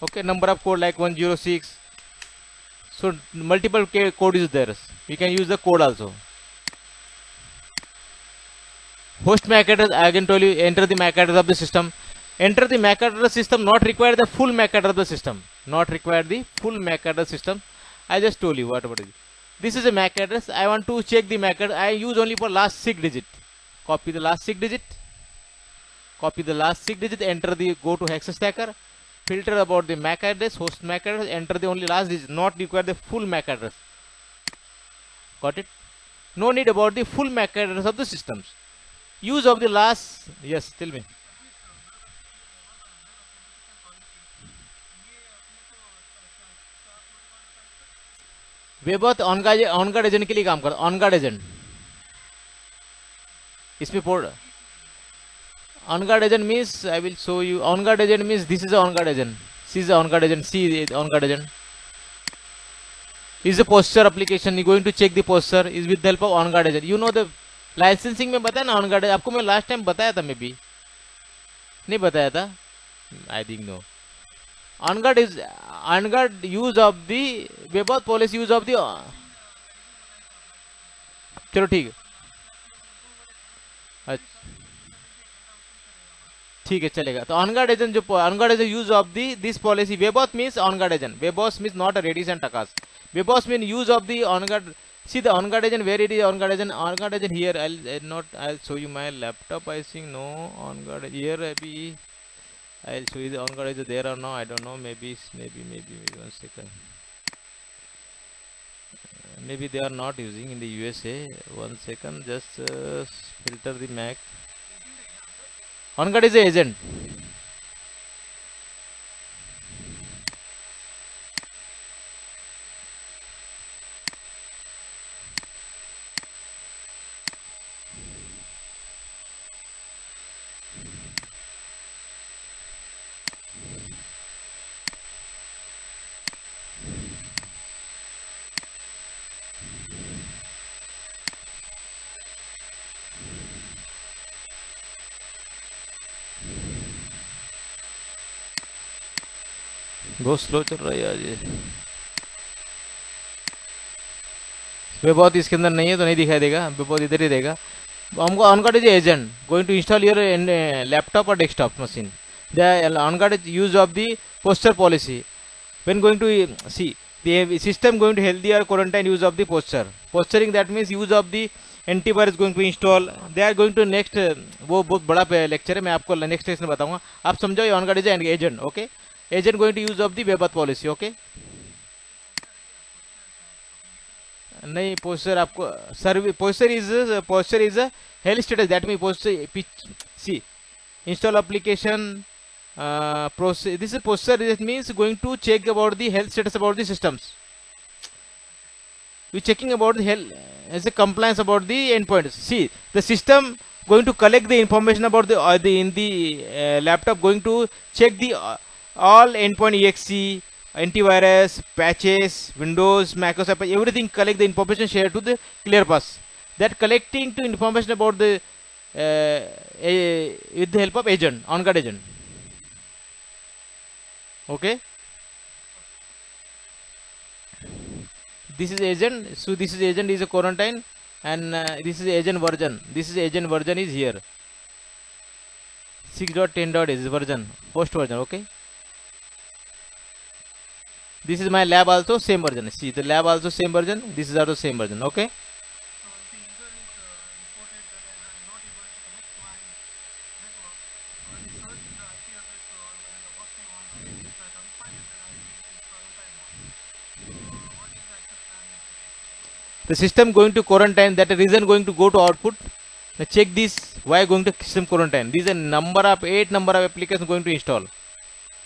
Okay, number of code like 106. So multiple code is there. You can use the code also. Host MAC address, I again told you, enter the MAC address of the system. Enter the MAC address system, not require the full MAC address of the system. Not require the full MAC address system. I just told you what about it. This is a MAC address. I want to check the MAC address. I use only for last 6 digit. Copy the last 6 digit. Copy the last 6 digit. Enter the go to Hexstacker. Filter about the MAC address, host MAC address. Enter the only last digit. Not require the full MAC address. Got it? No need about the full MAC address of the systems. Use of the last. Yes, tell me. वे बहुत on guard agent के लिए काम करता है. On guard agent इसमें port on guard agent means I will show you. On guard agent means this is on guard agent. See is on guard agent. See on guard agent is a posture application. You going to check the posture is with the help of on guard agent. You know the licensing में बताया ना on guard. आपको मैं last time बताया था, may be नहीं बताया था. I think no. On guard is on guard use of the web policy use of the. चलो ठीक है, ठीक है चलेगा. तो ऑन गार्ड एजेंट जो on guard agent use of the this policy. Web auth means on guard agent. Web auth means not a radius and TACACS. Web auth mean use of the on guard. See the on guard agent, where it is on guard agent? On guard agent here. I'll show you my laptop. I think no on guard here. Maybe I'll show you the on guard agent there or no. I don't know. Maybe 1 second. Maybe they are not using in the USA. 1 second. Just filter the Mac. On guard is the agent. बहुत slow चल रहा है यार ये. वे बहुत इसके अंदर नहीं है तो नहीं दिखाई देगा. वे बहुत इधर ही रहेगा. हमको on guard is agent going to install your laptop और desktop machine. The on guard is use of the posture policy. When going to see the system going to healthy और quarantine use of the posture. Posturing that means use of the antivirus going to install. They are going to next. वो बहुत बड़ा lecture है, मैं आपको next session में बताऊंगा. आप समझो on guard is agent. Okay, agent going to use of the web policy. okay, नहीं पोस्चर आपको serve posture is a health status. That mean posture see install application process. This is posture. This means going to check about the health status about the systems. you checking about the health as a compliance about the endpoint. See the system going to collect the information about the in the laptop, going to check the all endpoint exe antivirus, patches, Windows, macOS, everything collect the information shared to the ClearPass. That collecting to information about the with the help of agent, on-guard agent. Okay. This is agent. So this is agent is a quarantine, and this is agent version. This is agent version is here. 6.10 is version, host version. Okay. This is my lab also same version. See the lab also same version. This is also same version. Okay. The system going to quarantine, that reason going to go to output. Now check this, why going to system quarantine. This is a number of 8 number of applications going to install.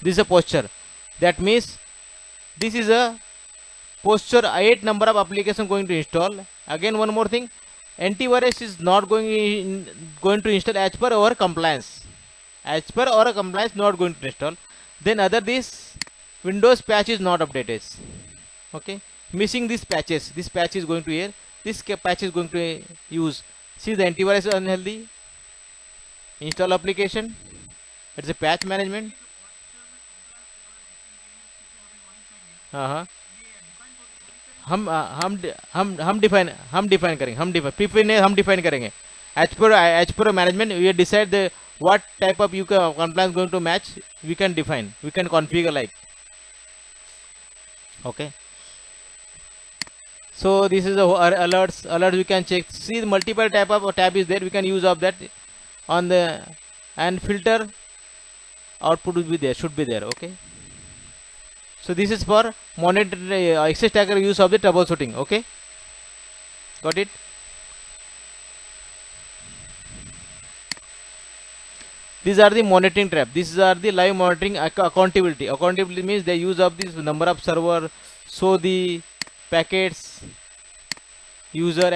This is a posture. That means this is a posture 8 number of applications going to install. Again one more thing, antivirus is not going to install as per our compliance. As per our compliance not going to install. Then other this Windows patch is not updated. Okay. Missing these patches. This patch is going to here. This patch is going to use. See the antivirus is unhealthy. Install application. It's a patch management. हम define करेंगे. हम define करेंगे. As per management, we decide the what type of compliance going to match. We can define. We can configure like. Okay. So this is the alerts. Alerts we can check. See the multiple type of tab is there. We can use of that on the and filter output will be there. Should be there. Okay. So this is for monitor access tracker use of the troubleshooting. Okay. Got it. These are the monitoring tab. These are the live monitoring accountability. Accountability means the use of this number of server. So the packets, user,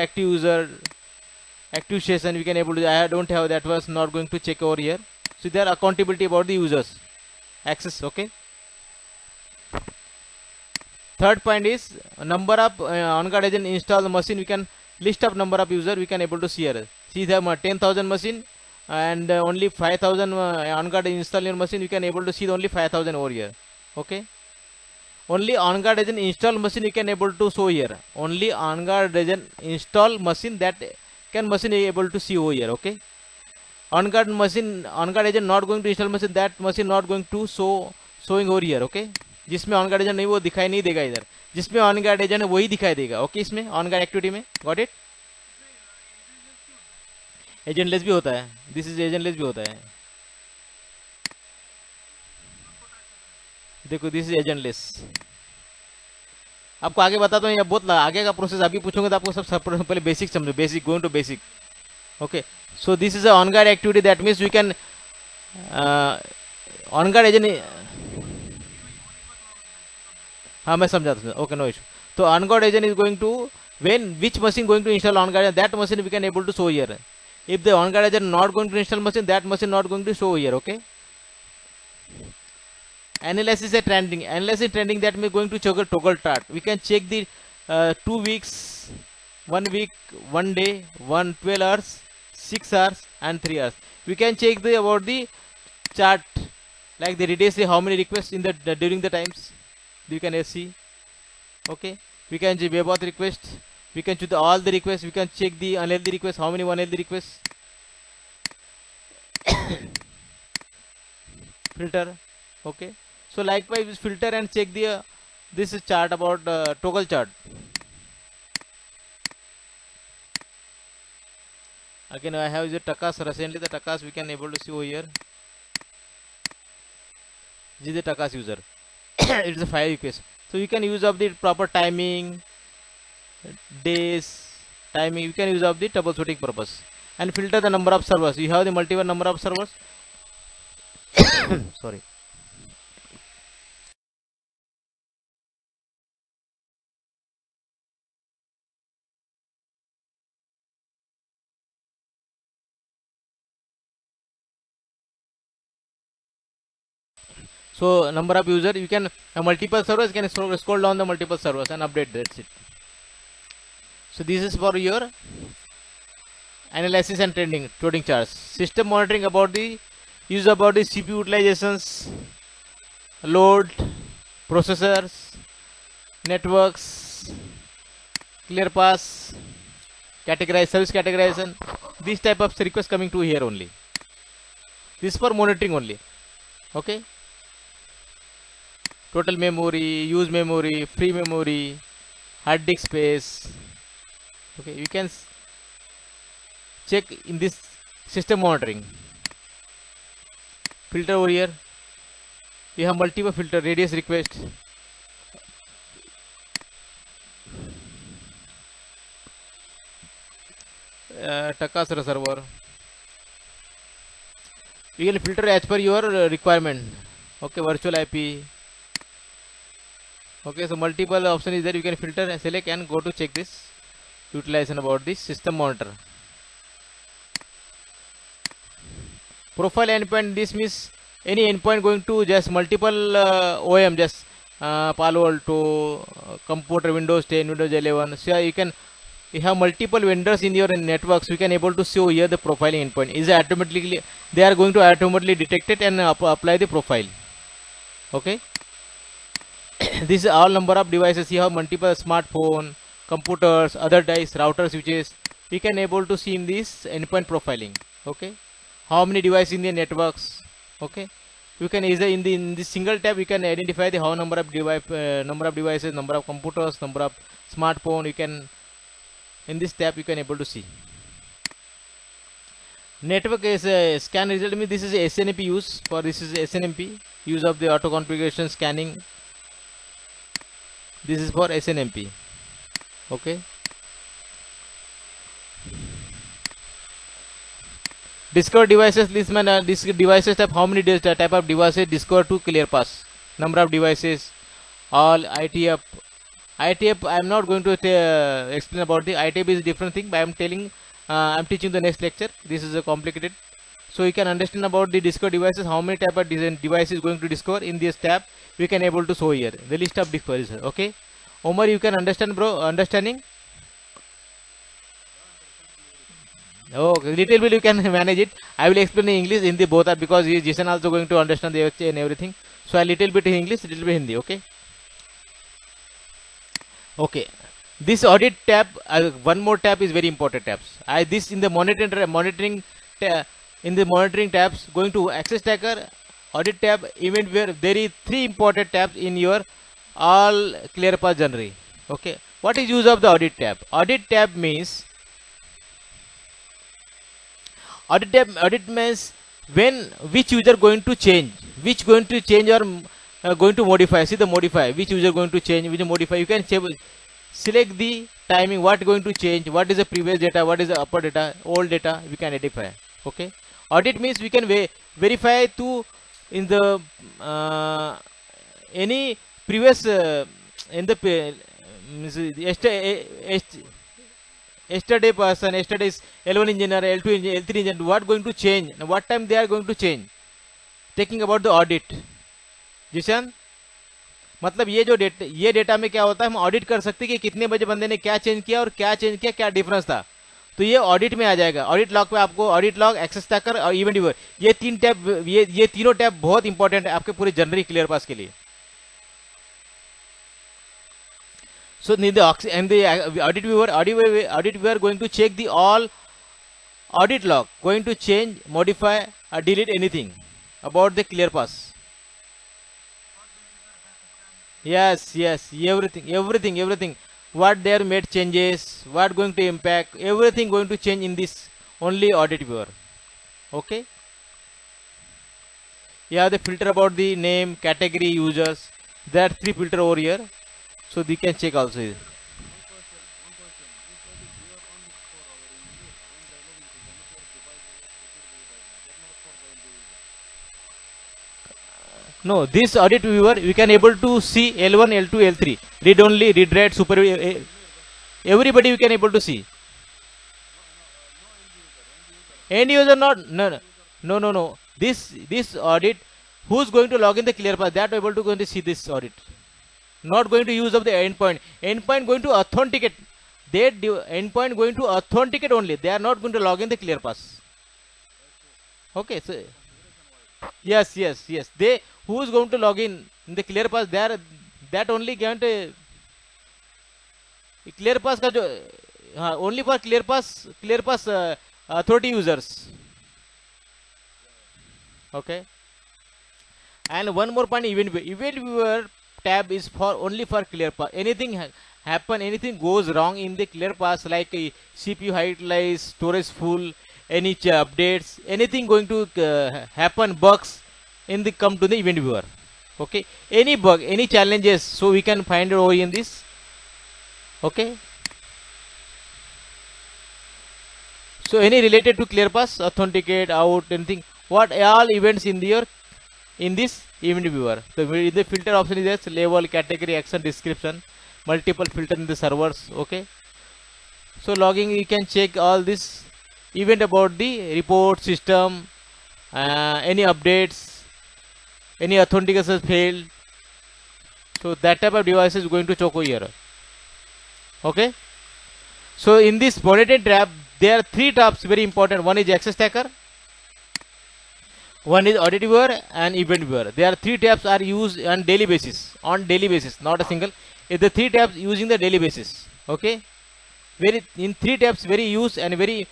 active session we can able to. I don't have that, was not going to check over here. So there are accountability about the users access. Okay. Third point is number of on-guard agent installed machine. We can list of number of user we can able to see here. See there 10,000 machine and only 5,000 on-guard install your machine. We can able to see only 5,000 over here. Okay. Only on-guard agent install machine you can able to show here. Only on-guard agent install machine, that can machine able to see over here. Okay. On-guard agent not going to install machine, that machine not going to showing over here. Okay. जिसमें on guard agent नहीं वो दिखाई नहीं देगा इधर. जिसमें on guard agent है वही दिखाई देगा. ओके. इसमें ऑन गार्ड एक्टिविटी में गॉट इट. एजेंटलेस भी होता है. दिस इज एजेंटलेस भी होता है. देखो दिस इज एजेंटलेस. आपको आगे बताता हूँ. ये बहुत आगे का प्रोसेस अभी पूछोगे तो आपको सब पहले बेसिक समझो. Basic going to basic. Okay. So this is on guard activity. That means we can on guard agent. हाँ मैं समझा था. Okay no issue. तो on guard agent is going to when which machine going to install on guard, that machine we can able to show here. If the on guard agent not going to install machine, that machine not going to show here. Okay. Analysis and trending. Analysis trending, that means going to toggle chart. We can check the 2 weeks, 1 week, 1 day, 12 hours, 6 hours and 3 hours. We can check the about the chart, like the reduce how many requests in the during the times you can see. Okay. We can check web auth request. We can choose all the requests. We can check the unhealthy requests, how many unhealthy requests. Filter. Okay. So likewise we filter and check the this is chart about toggle chart. Again I have the TACAS recently. The TACAS we can able to see over here. This is the TACAS user. It's a file request. So you can use of the proper timing, days, timing. You can use of the troubleshooting purpose and filter the number of servers. You have the multiple number of servers. Sorry. So number of user, you can multiple servers, you can scroll down the multiple servers and update. That's it. So this is for your analysis and trading charts. System monitoring about the use about the CPU utilizations, load, processors, networks, clear pass, categorize, service categorization. This type of request coming to here only. This for monitoring only. Okay. Total memory, use memory, free memory, hard disk space. Okay, you can check in this system monitoring. Filter over here. You have multiple filter, radius request. Takasra server. You can filter as per your requirement. Okay, virtual IP. Okay, so multiple option is there. You can filter and select and go to check this utilization about this system monitor. Profile endpoint, this means any endpoint going to just multiple OEM, just Palo Alto, computer, Windows 10, Windows 11. So you have multiple vendors in your networks. You can able to show here the profiling endpoint is automatically, they are going to automatically detect it and apply the profile. Okay. This is all number of devices. You have multiple smartphone, computers, other dice, routers, switches. We can able to see in this endpoint profiling. Okay. How many devices in the networks? Okay. You can either in this single tab you can identify the how number of devices, number of computers, number of smartphone. You can in this tab you can able to see. Network is a scan result. Means this is a SNMP use for this is SNMP use of the auto configuration scanning. This is for SNMP. Okay. Discover devices. This man this devices type. How many type of devices discover to clear pass? Number of devices. All ITF. ITF. I am not going to explain about the ITF is different thing. But I am telling. I am teaching the next lecture. This is a complicated. So you can understand about the discover devices. How many type of devices going to discover in this tab? We can able to show here the list of devices. Okay. Omar, you can understand, bro. Understanding? Okay, little bit you can manage it. I will explain in English, Hindi both are because Jason also going to understand the and everything. So a little bit in English, little bit Hindi. Okay. Okay. This audit tab, one more tab is very important tabs. This in the monitoring in the monitoring tabs going to access tracker, audit tab, event where there is 3 important tabs in your all clear path journey. Okay. What is use of the audit tab? Audit tab means audit means when which user going to change, which going to change or going to modify. See the modify, which user going to change, which modify. You can select the timing, what going to change, what is the previous data, what is the upper data, old data. We can identify. Okay. Audit means we can verify to in the any previous in the yesterday person, yesterday's L1 engineer, L2 engineer, L3 engineer, what going to change, what time they are going to change. Taking about the audit. जिशन मतलब ये data में क्या होता है, हम audit कर सकते हैं कि कितने बजे बंदे ने क्या चेंज किया और क्या चेंज किया, क्या डिफरेंस था. तो ये ऑडिट में आ जाएगा. ऑडिट लॉग पे आपको ऑडिट लॉग, एक्सेस ट्रैकर और इवेंट व्यूअर, ये 3 टैब, ये तीनों टैब बहुत इंपॉर्टेंट है आपके पूरे जनरल क्लियर पास के लिए. So in the audit viewer going to check the all audit log, going to change, modify or delete anything about the clear pass. Yes, everything. What they are made changes, what going to impact, everything going to change in this only audit viewer. Okay. You have the filter about the name, category, users. There are 3 filter over here. So they can check also. No, this audit viewer we can able to see L1, L2, L3. Read only, read write, super. Everybody we can able to see. End user not no. This audit who's going to log in the ClearPass, that able to going to see this audit. Not going to use of the endpoint. Endpoint going to authenticate. They endpoint going to authenticate only. They are not going to log in the ClearPass. Okay, so yes. They who is going to log in the ClearPass, they are that only going to ClearPass का जो only for ClearPass authority users. Okay. And one more point, event viewer tab is for only for ClearPass. Anything happen, anything goes wrong in the ClearPass, like CPU height lies, storage full, any updates, anything going to happen, bugs in the come to the event viewer. Okay, any bug, any challenges, so we can find it over in this. Okay, so any related to ClearPass, authenticate, out, anything, what all events in your in this event viewer. So in the filter option is this label, category, action, description, multiple filter in the servers. Okay, so logging, you can check all this event about the report system, any updates, any authentication failed. So that type of device is going to choco here. Okay, so in this monitoring tab there are three tabs very important. One is access tracker, one is audit viewer, and event viewer. There are three tabs are used on daily basis, not a single. It's the three tabs using the daily basis. Okay, very in three tabs very used and very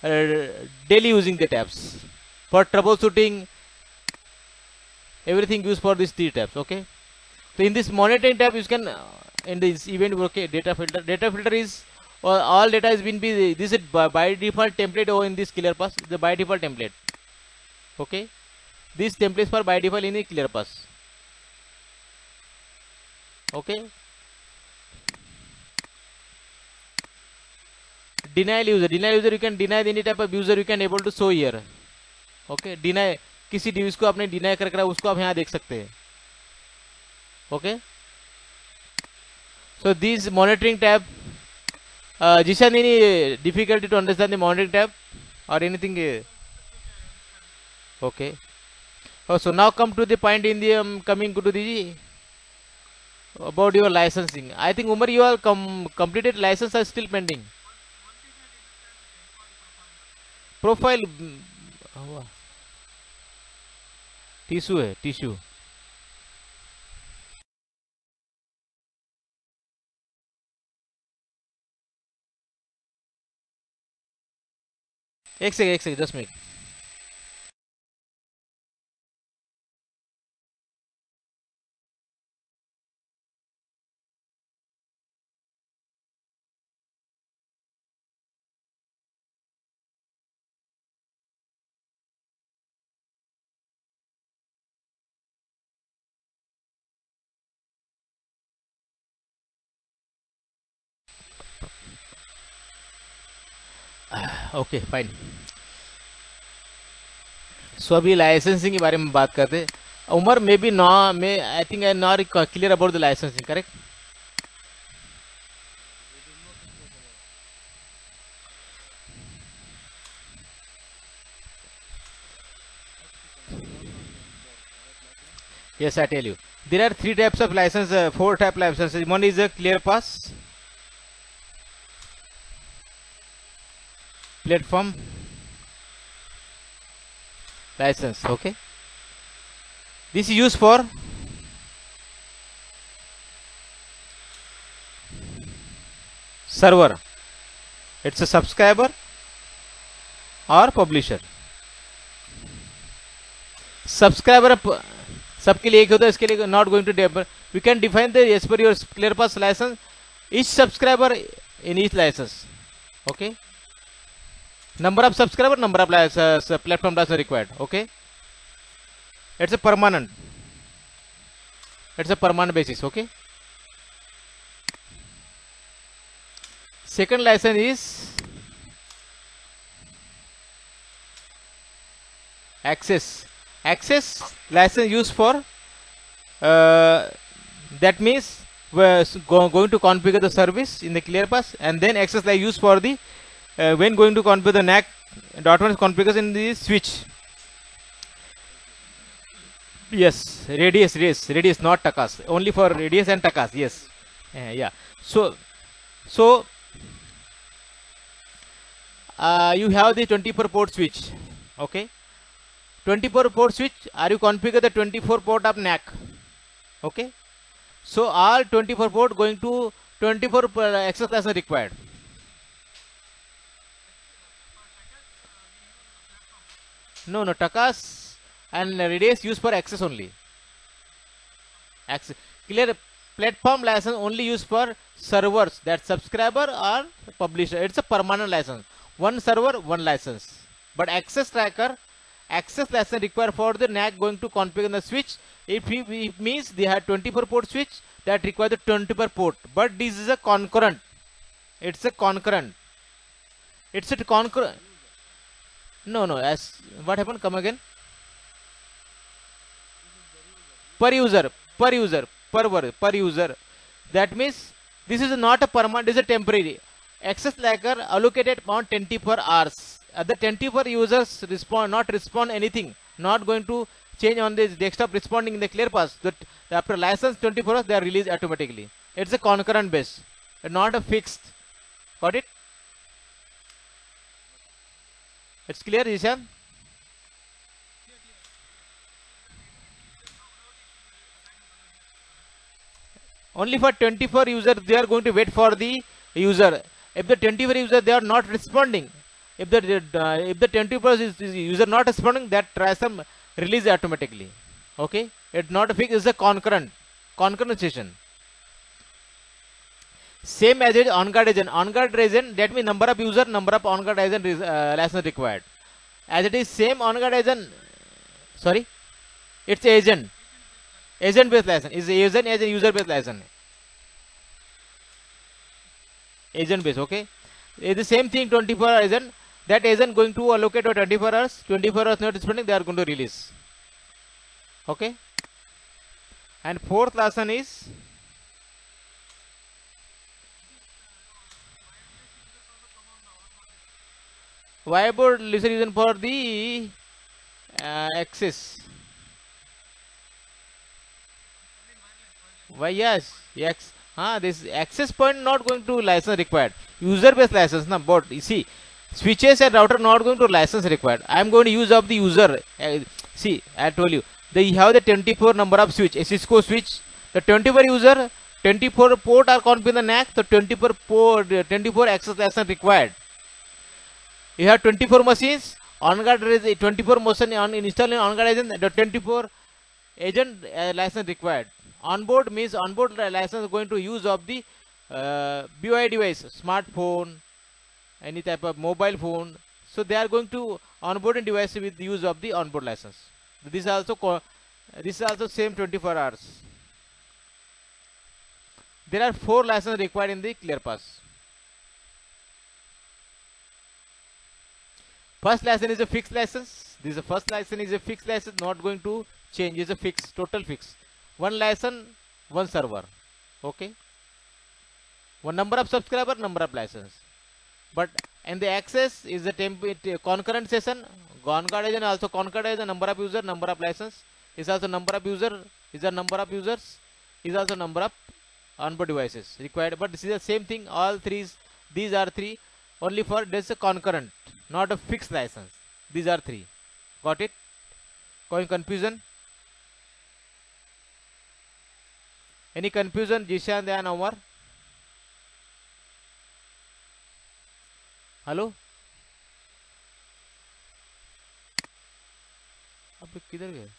daily using the tabs for troubleshooting, everything used for these three tabs. Okay, so in this monitoring tab you can in this event, okay, data filter is all data has been this is by default template over in this ClearPass, the by default template. Okay, this templates for by default in the ClearPass. Okay, denial user you can deny any type of user, you can able to show here. Okay, deny किसी device को आपने deny कर रखा है उसको आप यहाँ देख सकते हैं. Okay, so this monitoring tab, Jishan, any difficulty to understand the monitoring tab or anything? Okay, so now come to the point in the coming to the about your licensing. I think Umar, you are completed license are still pending. Profile tissue है, tissue. एक second 10 minute. Okay fine. So अभी licensing के बारे में बात करते हैं. Umar maybe no may I think I not clear about the licensing, correct? Yes, I tell you. There are three types of license, four type licenses. One is a ClearPass platform license. Okay, this is used for server. It's a subscriber or publisher. Subscriber सबके लिए एक होता है, इसके लिए not going to develop. We can define the as per your ClearPass license each subscriber in each license. Okay, number of subscriber, number of platform license required. Okay, it's a permanent basis. Okay, second license is access license used for that means we're going to configure the service in the ClearPass, and then access like used for the when going to configure the NAC .1 configuration in the switch. Yes, radius, not takas. Only for radius and takas. Yes, yeah. So you have the 24 port switch. Okay, 24 port switch. Are you configure the 24 port of NAC? Okay. So all 24 port going to 24 access license required. No, takas and radius used for access only. Access clear platform license only used for servers that subscriber or publisher. It's a permanent license. One server, one license. But access tracker, access license required for the NAC going to configure the switch. It means they have 24 port switch that require the 24 port. But this is a concurrent. It's a concurrent. It's a concurrent. No. As what happened? Come again. Per user. That means this is not a permanent, this is a temporary access tracker allocated on 24 hours. The 24 users not respond anything, not going to change on this desktop responding in the ClearPass. That after license 24 hours they are released automatically. It's a concurrent base, not a fixed. Got it? It's clear, Ishan? Only for 24 users they are going to wait for the user. If the 24 user they are not responding, if the 24 is user not responding, that ransom release automatically. Okay, it's not a fix, it's a concurrent session. Same as it on guard agent. On guard agent, that means number of user, number of on guard agent license required. As it is same on guard agent, sorry, it's agent. Agent based license is agent as a user based license. Agent based, okay. It's the same thing. 24 hour agent. That agent going to allocate for 24 hours. 24 hours not responding, they are going to release. Okay. And fourth lesson is whiteboard listen reason for the access. Why? Yes. This access point not going to license required. User based license, na. But you see, switches and router not going to license required. I am going to use of the user. See, I told you they have the 24 number of switch. A Cisco switch. The 24 user, 24 port are configured in the NAC. The 24 port, 24 access license required. You have 24 machines. On guard is 24 motion on installing on guard agent. The 24 agent license required. Onboard means onboard license is going to use of the BOI device, smartphone, any type of mobile phone. So they are going to onboard device with the use of the onboard license. This is also same 24 hours. There are 4 licenses required in the ClearPass. First license is a fixed license. This is the first license is a fixed license, not going to change. Is a fixed, total fixed. One license, one server. Okay. One number of subscriber, number of license. But and the access is a concurrent session. On-guard agent also concurrent as the number of user, number of license. Is also number of user. Is the number of users. Is also number of onboard devices required. But this is the same thing. All these are 3 only for this concurrent, not a fixed license. These are 3. Got it? Confusion? Any confusion? Jishan Dayan Omar? Hello? अब किधर गए?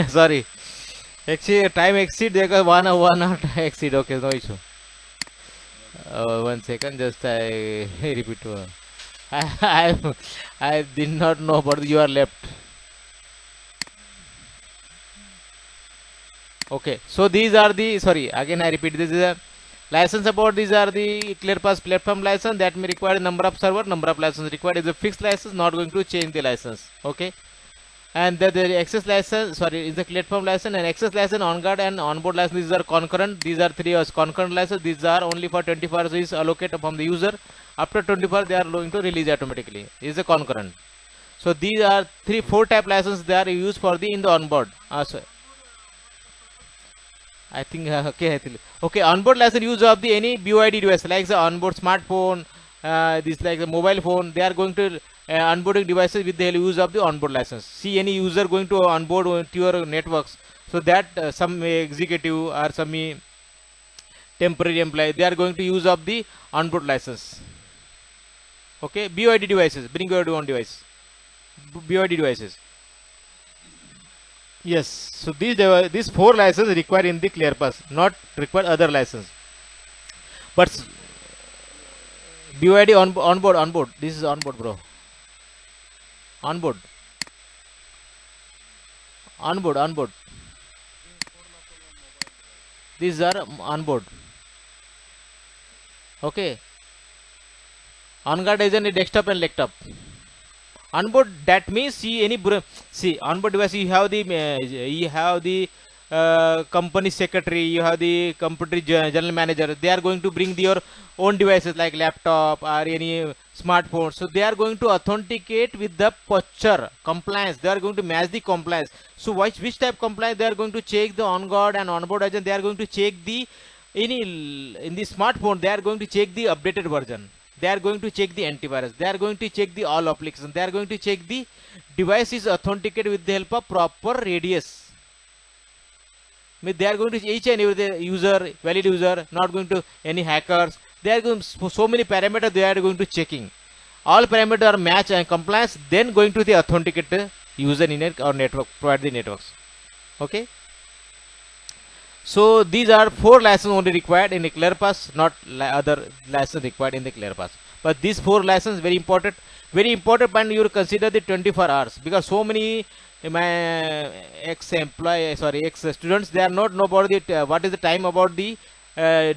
Sorry. Exceed time exceed. Dekha one not exceed. Okay, no issue. 1 second. Just I repeat. I did not know, but you are left. Okay, so these are the, sorry, again I repeat, this is a license about, these are the ClearPass platform license that may require number of server, number of license required is a fixed license, not going to change the license. Okay, and the access license, sorry, is the platform license, and access license, on guard and onboard license, these are concurrent. These are three concurrent license. These are only for 24 hours is allocated from the user. After 24 they are going to release automatically. Is a concurrent. So these are 4 type license they are used for the in the onboard. So I think okay, onboard license use of the any BYD device like the onboard smartphone, this like the mobile phone. They are going to onboarding devices with the use of the onboard license. See any user going to onboard to your networks, so that some executive or some temporary employee, they are going to use of the onboard license. Okay, BYD devices, bring your own device, BYD devices. Yes, so these 4 licenses required in the ClearPass, not require other license. But BYD onboard. This is onboard, bro. Onboard. These are onboard. Okay. On-guard is a desktop and laptop. Onboard, that means see onboard device, you have the company secretary, you have the company general manager. They are going to bring your own devices like laptop or any smartphone. So they are going to authenticate with the posture compliance. They are going to match the compliance. So which type compliance? They are going to check the on-guard and onboard agent. They are going to check the in the smartphone. They are going to check the updated version. They are going to check the antivirus. They are going to check the all applications. They are going to check the device is authenticated with the help of proper radius. They are going to each and every user, valid user, not going to any hackers. They are going so many parameters. They are going to checking. All parameters are match and compliance. Then going to the authenticate user in it or network, provide the networks. Okay. So these are 4 licenses only required in the ClearPass, not other license required in the ClearPass. But these 4 licenses very important when you consider the 24 hours, because so many my ex-students, they are not know about the what is the time about the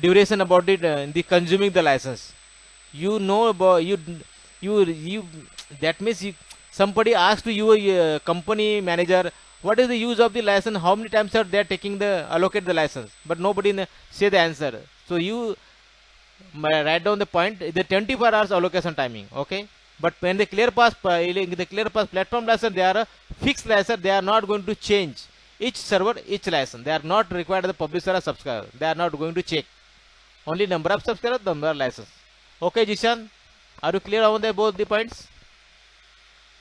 duration about the consuming the license. You know about you that means somebody asks to you company manager, what is the use of the license? How many times are they taking the allocate the license? But nobody say the answer. So you write down the point. The 24 hours allocation timing. Okay. But when the ClearPass platform license, they are a fixed license. They are not going to change each server, each license. They are not required the publisher or subscriber. They are not going to check only number of subscribers, number of license. Okay, Jishan, are you clear on both the points?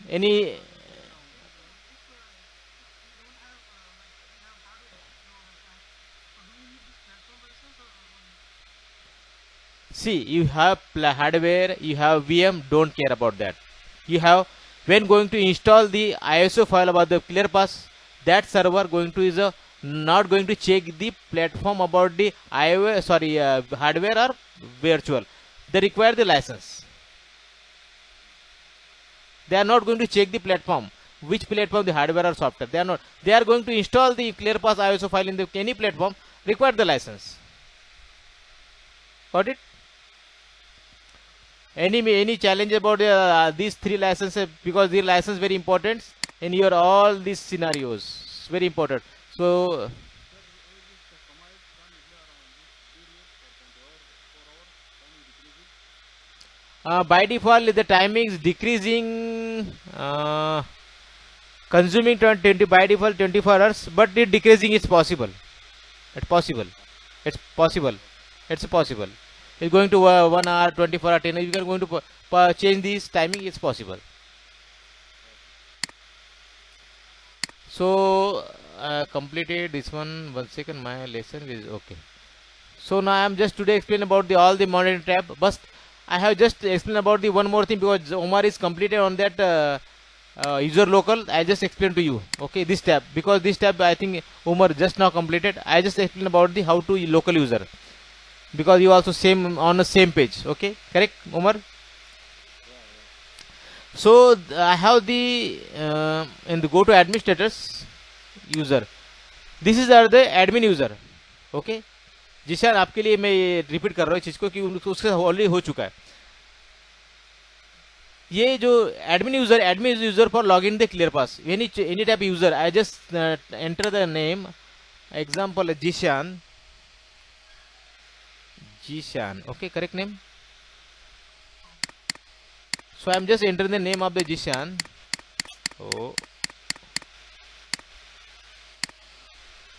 Any? See, you have hardware, you have VM, don't care about that. You have, when going to install the ISO file about the ClearPass, that server going to is not going to check the platform about the hardware or virtual. They require the license. They are not going to check the platform, which platform, the hardware or software. They are not. They are going to install the ClearPass ISO file in any platform, require the license. Got it? Any challenge about these 3 licenses, because the license very important in your all these scenarios, very important. So by default the timing is decreasing, consuming 20 by default 24 hours, but the decreasing is possible. It's possible. It's going to 1 hour, 24 hour, 10 hours. You are going to change this timing. It's possible. So completed this one. 1 second, my lesson is okay. So now I am just today explain about all the monitoring tab. But I have just explained about the one more thing, because Omar is completed on that user local, I just explain to you. Okay, this tab, because this tab I think Umar just now completed. I just explain about the how to local user, because you also same on the same page. Okay, correct, Umar? So I have the in the go to administrators user. This is are the admin user. Okay, Zeeshan आपके लिए मैं ये repeat कर रहा हूँ चीज को कि उसका ऑलरेडी हो चुका है. ये जो admin user for log in the clear pass any type user, I just enter the name example Zeeshan. Okay, correct name. So I am just entering the name of the Jishan. Oh,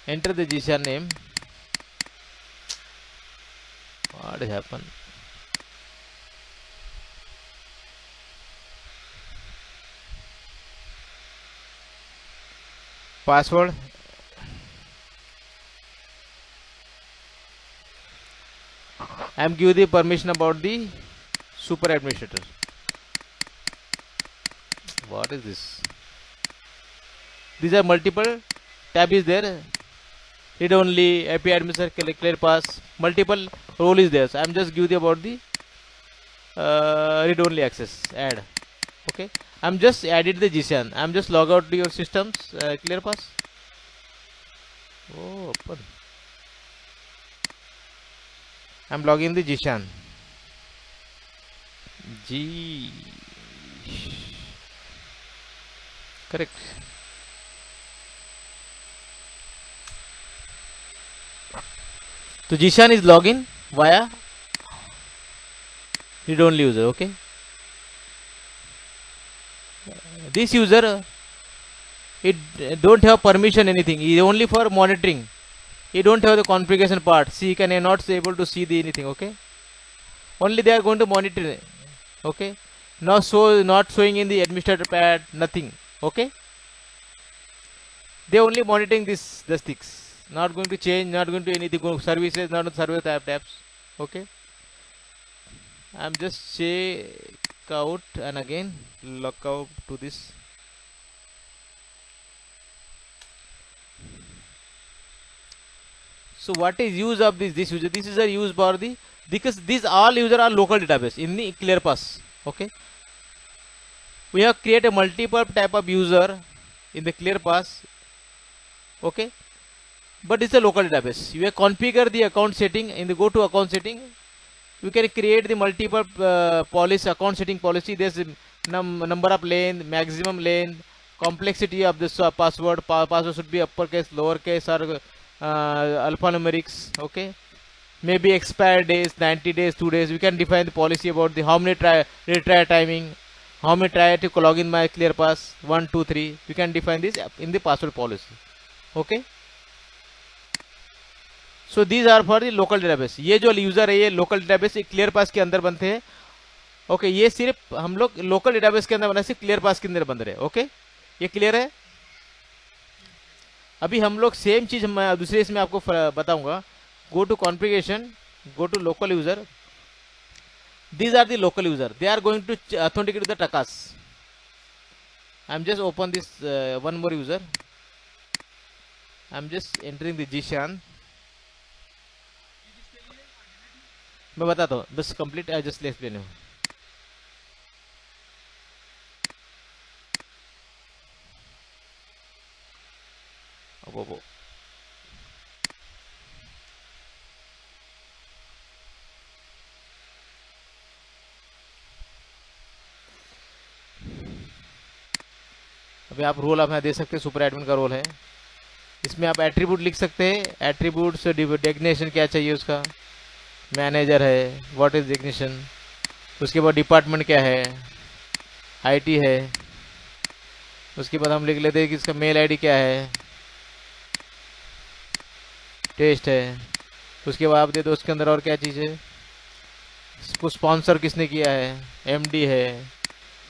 enter the Jishan name. What has happened? Password. I am give the permission about the super administrator. What is this? These are multiple tab is there. Read only, API administrator, clear pass, multiple role is there. So I am just give the about the read only access add. Okay, I am just added the Jishan. I am just log out to your systems clear pass. Oh, open. I am logging the Jishan. G. Correct. So Jishan is login via read only user. Okay, this user it don't have permission anything, it is only for monitoring. He don't have the configuration part. See, he cannot able to see the anything. Okay, only they are going to monitor. Okay, now so not showing in the administrator pad, nothing. Okay, they only monitoring this the sticks, not going to change, not going to anything, going services, not service tabs. Okay, I'm just check out and again log out to this. So what is use of this user? This is a use for the, because these all user are local database in the ClearPass. Okay, we have created a multiple type of user in the ClearPass. Okay, but it's a local database. You have configure the account setting in the go to account setting. You can create the multiple policy account setting policy. There's a number of length, maximum length, complexity of this password. Password should be uppercase, lowercase, or alphanumerics. Okay, maybe expire days, 90 days, 2 days. We can define the policy about the how many retry timing, how many try to log in my ClearPass, 1 2 3. We can define this in the password policy. Okay, so these are for the local database. ये जो user है ये local database ClearPass के अंदर बनते हैं. Okay, ये सिर्फ हम लोग लोकल डेटाबेस के अंदर बना, सिर्फ ClearPass के अंदर बन रहे हैं. ओके, ये क्लियर है. अभी हम लोग सेम चीज मैं दूसरे इसमें आपको बताऊंगा. Go to configuration, go to local user. These are the local user. They are going to authenticate the Takas. I am just open this one more user. I am just entering the Jishan. मैं बताता हूँ, बस complete I just explain हूँ. वो अभी आप role आप दे सकते हैं, सुपर एडमिन का रोल है. इसमें आप एट्रीब्यूट लिख सकते हैं. एट्रीब्यूट से डेफिनेशन क्या चाहिए उसका, मैनेजर है, व्हाट इज डेफिनेशन. उसके बाद डिपार्टमेंट क्या है, आईटी है. उसके बाद हम लिख लेते हैं कि इसका मेल आईडी क्या है, टेस्ट है. उसके बाद आप दे दो उसके अंदर और क्या चीज़ है, इसको स्पॉन्सर किसने किया है, एमडी है.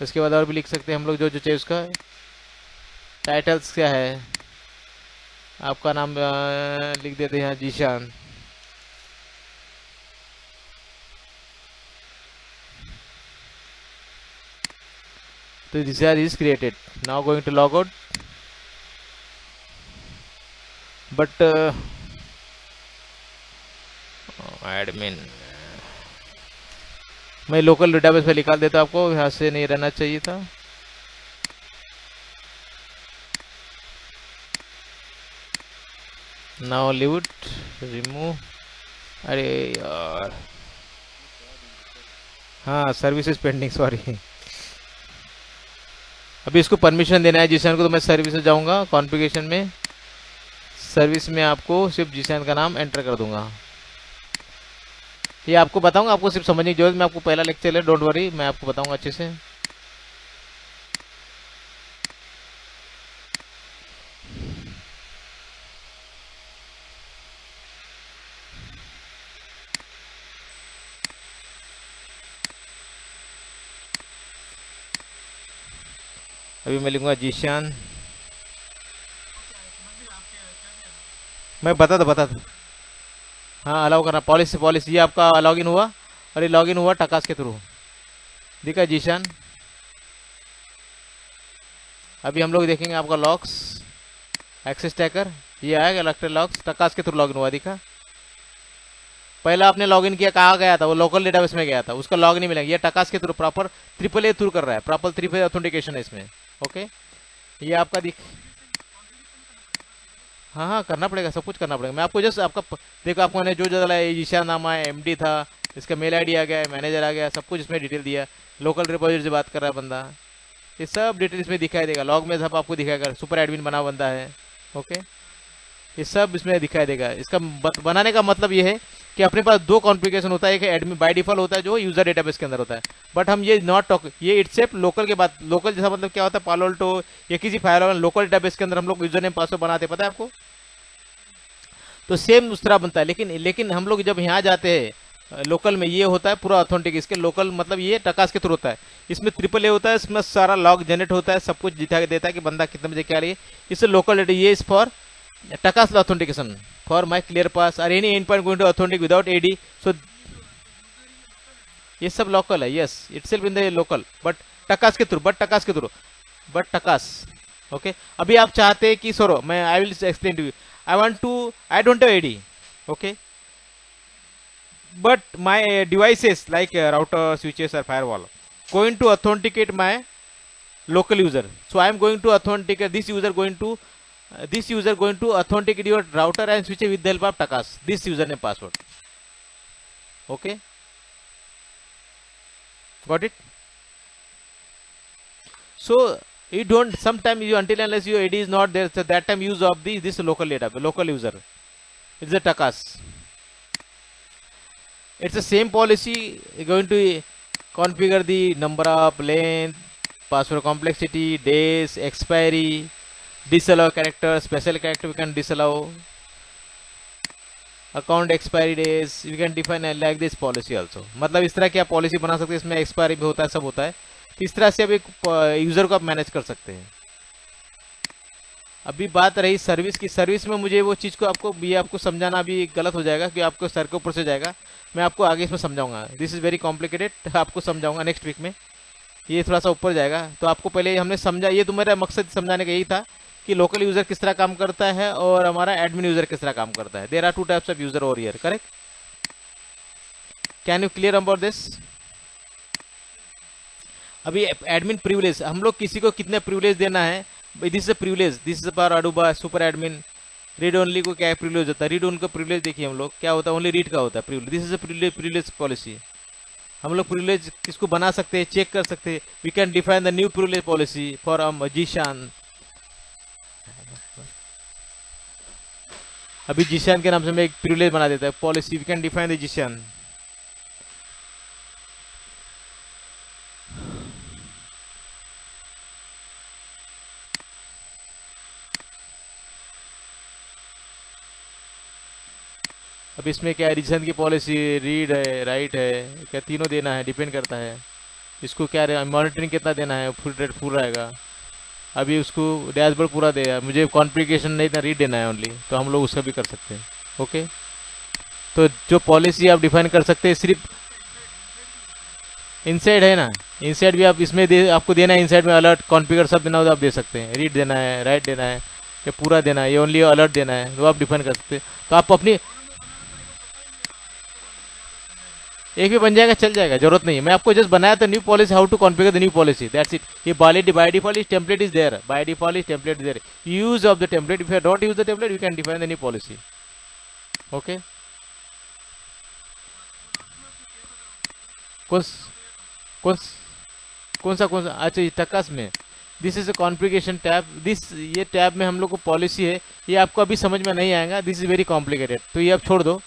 उसके बाद और भी लिख सकते हैं हम लोग जो जो चाहिए उसका. टाइटल्स क्या है, आपका नाम लिख देते हैं जीशान. तो this is created. Now going to log out. But admin मैं लोकल डेटाबेस पे निकाल देता आपको, यहाँ से नहीं रहना चाहिए था. Now leave it, remove. अरे यार, हाँ सर्विसेज पेंडिंग, सॉरी. अभी इसको परमिशन देना है जीशान को, तो मैं सर्विस जाऊंगा, कॉन्फ़िगरेशन में सर्विस में आपको सिर्फ जीशान का नाम एंटर कर दूंगा. ये आपको बताऊंगा, आपको सिर्फ समझने की जरूरत, मैं आपको पहला लेक्चर है, डोंट वरी, मैं आपको बताऊंगा अच्छे से. अभी मैं लिखूंगा जीशान, मैं बता दो. हाँ अलाउ करना, पॉलिसी ये आपका लॉगिन हुआ, और ये लॉगिन हुआ टकास के थ्रू, दिखा जीशान. अभी हम लोग देखेंगे आपका लॉक्स, एक्सेस ट्रैकर, ये आएगा इलेक्ट्रिक लॉक्स, टकास के थ्रू लॉगिन हुआ, दिखा. पहला आपने लॉगिन किया, कहाँ गया था, वो लोकल डेटाबेस में गया था, उसका लॉग नहीं मिलेगा. ये टकास के थ्रू प्रॉपर AAA थ्रू कर रहा है, प्रॉपर AAA ऑथेंटिकेशन है इसमें. ओके, ये आपका हाँ करना पड़ेगा, सब कुछ करना पड़ेगा. मैं आपको जस्ट आपका देखो, आपको मैंने जो डाला है, ईशान नाम है, MD था, इसका मेल ID आ गया, मैनेजर आ गया, सब कुछ इसमें डिटेल दिया. लोकल रिपोजिटरी से बात कर रहा है बंदा, ये सब डिटेल इसमें दिखाई देगा. लॉग में सब आपको दिखाएगा, सुपर एडमिन बना बंदा है. ओके, ये सब इसमें दिखाई देगा. इसका बनाने का मतलब ये है कि अपने पास दो कॉन्फ़िगरेशन होता है, एक एडमिन बाय डिफॉल्ट होता है जो यूजर डेटाबेस के अंदर होता है, बट हम ये नॉट टॉक, ये इट्सेल्फ लोकल के बाद, लोकल जैसा मतलब क्या होता है, पालो अल्टो या किसी फायरवॉल लोकल डेटाबेस के अंदर हम लोग यूजर नेम पासवर्ड बनाते, पता है आपको. तो सेम उस तरह बनता है, लेकिन हम लोग जब यहाँ जाते हैं लोकल में, ये होता है पूरा ऑथेंटिक. इसके लोकल मतलब ये टकास के थ्रू होता है, इसमें AAA होता है, इसमें सारा लॉग जनरेट होता है, सब कुछ दिखा देता है कि बंदा कितने बजे क्या रही है. इससे लोकल डेटा, ये is for TACACS authentication for my ClearPass और any end point going to authentic without AD. So ये सब लोकल है, yes itself in the local, but TACACS के थ्रू, बट टकास. ओके, अभी आप चाहते हैं कि सरो मैं I will explain to you, I don't have AD, okay, but my devices like router, switches or firewall going to authenticate my local user. So I am going to authenticate this user, going to authenticate your router and switch with the help of Takas, this username password. Okay, got it? So you don't, sometimes you, until unless your AD is not there, so that time use of this local data, local user, it's a Takas. It's the same policy, you're going to configure the number of, length, password complexity, days, expiry, disallow character, special character we can disallow, account expiry days, we can define like this policy also. मतलब इस तरह की आप policy बना सकते हैं, इसमें expiry भी होता है, सब होता है. इस तरह से अब एक यूजर को आप मैनेज कर सकते हैं. अभी बात रही सर्विस की, सर्विस में मुझे वो चीज़ को आपको समझाना अभी गलत हो जाएगा, कि आपको सर के ऊपर से जाएगा. मैं आपको आगे इसमें समझाऊंगा, दिस इज़ वेरी कॉम्प्लिकेटेड, आपको समझाऊंगा नेक्स्ट वीक में. ये थोड़ा सा ऊपर जाएगा, तो आपको पहले हमने समझा, ये तो मेरा मकसद समझाने का यही था कि लोकल यूजर किस तरह काम करता है और हमारा एडमिन यूजर किस तरह काम करता है. There are two types of user over here, correct? Can you clear about this? अभी एडमिन प्रिविलेज, हम लोग किसी को कितने प्रिविलेज देना है, this is privilege, this is for अडोबा सुपर एडमिन. रीड ओनली को क्या प्रिविलेज होता है, रीड ओनली का प्रिविलेज देखिए हम लोग क्या होता है, ओनली रीड का होता है privilege. This is a privilege policy. हम लोग प्रिविलेज किसको बना सकते हैं, चेक कर सकते हैं. We can define the new privilege policy for Zeeshan. अभी जीशान के नाम से मैं एक प्रिविलेज बना देता है policy, we can define the Zeeshan. अब इसमें क्या है, रीजन की पॉलिसी, रीड है, राइट है, क्या तीनों देना है, डिपेंड करता है. इसको क्या मॉनिटरिंग कितना देना है, फुल रेट फुल रहेगा. अभी उसको डैशबोर्ड पूरा देगा, मुझे कॉन्फ़िगरेशन नहीं देना, रीड देना है ओनली, तो हम लोग उसका भी कर सकते हैं. ओके, तो जो पॉलिसी आप डिफाइन कर सकते हैं सिर्फ इनसाइड है ना, इनसाइड भी आप इसमें आपको देना है, इनसाइड में अलर्ट कॉन्फ़िगर सब देना हो तो आप दे सकते हैं, रीड देना है, राइट देना है, या पूरा देना है, ये ओनली अलर्ट देना है, तो आप डिफाइन कर सकते हैं। तो आप अपनी एक भी बन जाएगा, चल जाएगा, जरूरत नहीं है। मैं आपको जस्ट बनाया था new policy, how to configure the new policy, that's it. ये बाय डिफॉल्ट इस template is there, by default इस template is there, use of the template, if you don't use the template you can define the new policy. Okay, कौन कौन कौन सा, अच्छा ये टकास में, this is a configuration tab, this ये टैब में हम लोग को पॉलिसी है, ये आपको अभी समझ में नहीं आएगा, दिस इज वेरी कॉम्प्लिकेटेड, तो ये आप छोड़ दो,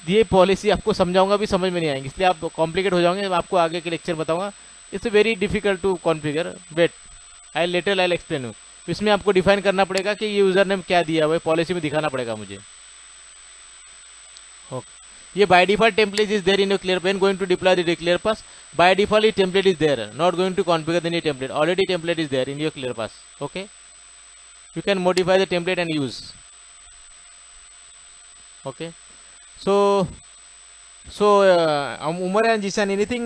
ये पॉलिसी आपको समझाऊंगा भी समझ में नहीं आएंगी, इसलिए आप कॉम्प्लिकेट हो जाओगे, मैं आपको आगे के लेक्चर बताऊंगा। It's very difficult to configure, wait I later I explain you. इसमें आपको डिफाइन करना पड़ेगा कि ये यूजर नेम क्या दिया हुआ है, पॉलिसी में दिखाना पड़ेगा मुझे। ओके, ये by default template is there in your clear pen, going to deploy the declare pass, by default ये template is there, not going to configure the new template, already template is there in your ClearPass. Okay, you can modify the template and use. Okay, so Umar and Jishan, anything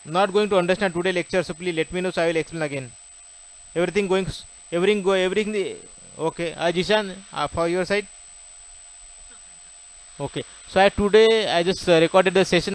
not going to understand today lecture, so please let me know, so I will explain again. Everything everything okay, Jishan, for your side. Okay, so today I just recorded the session.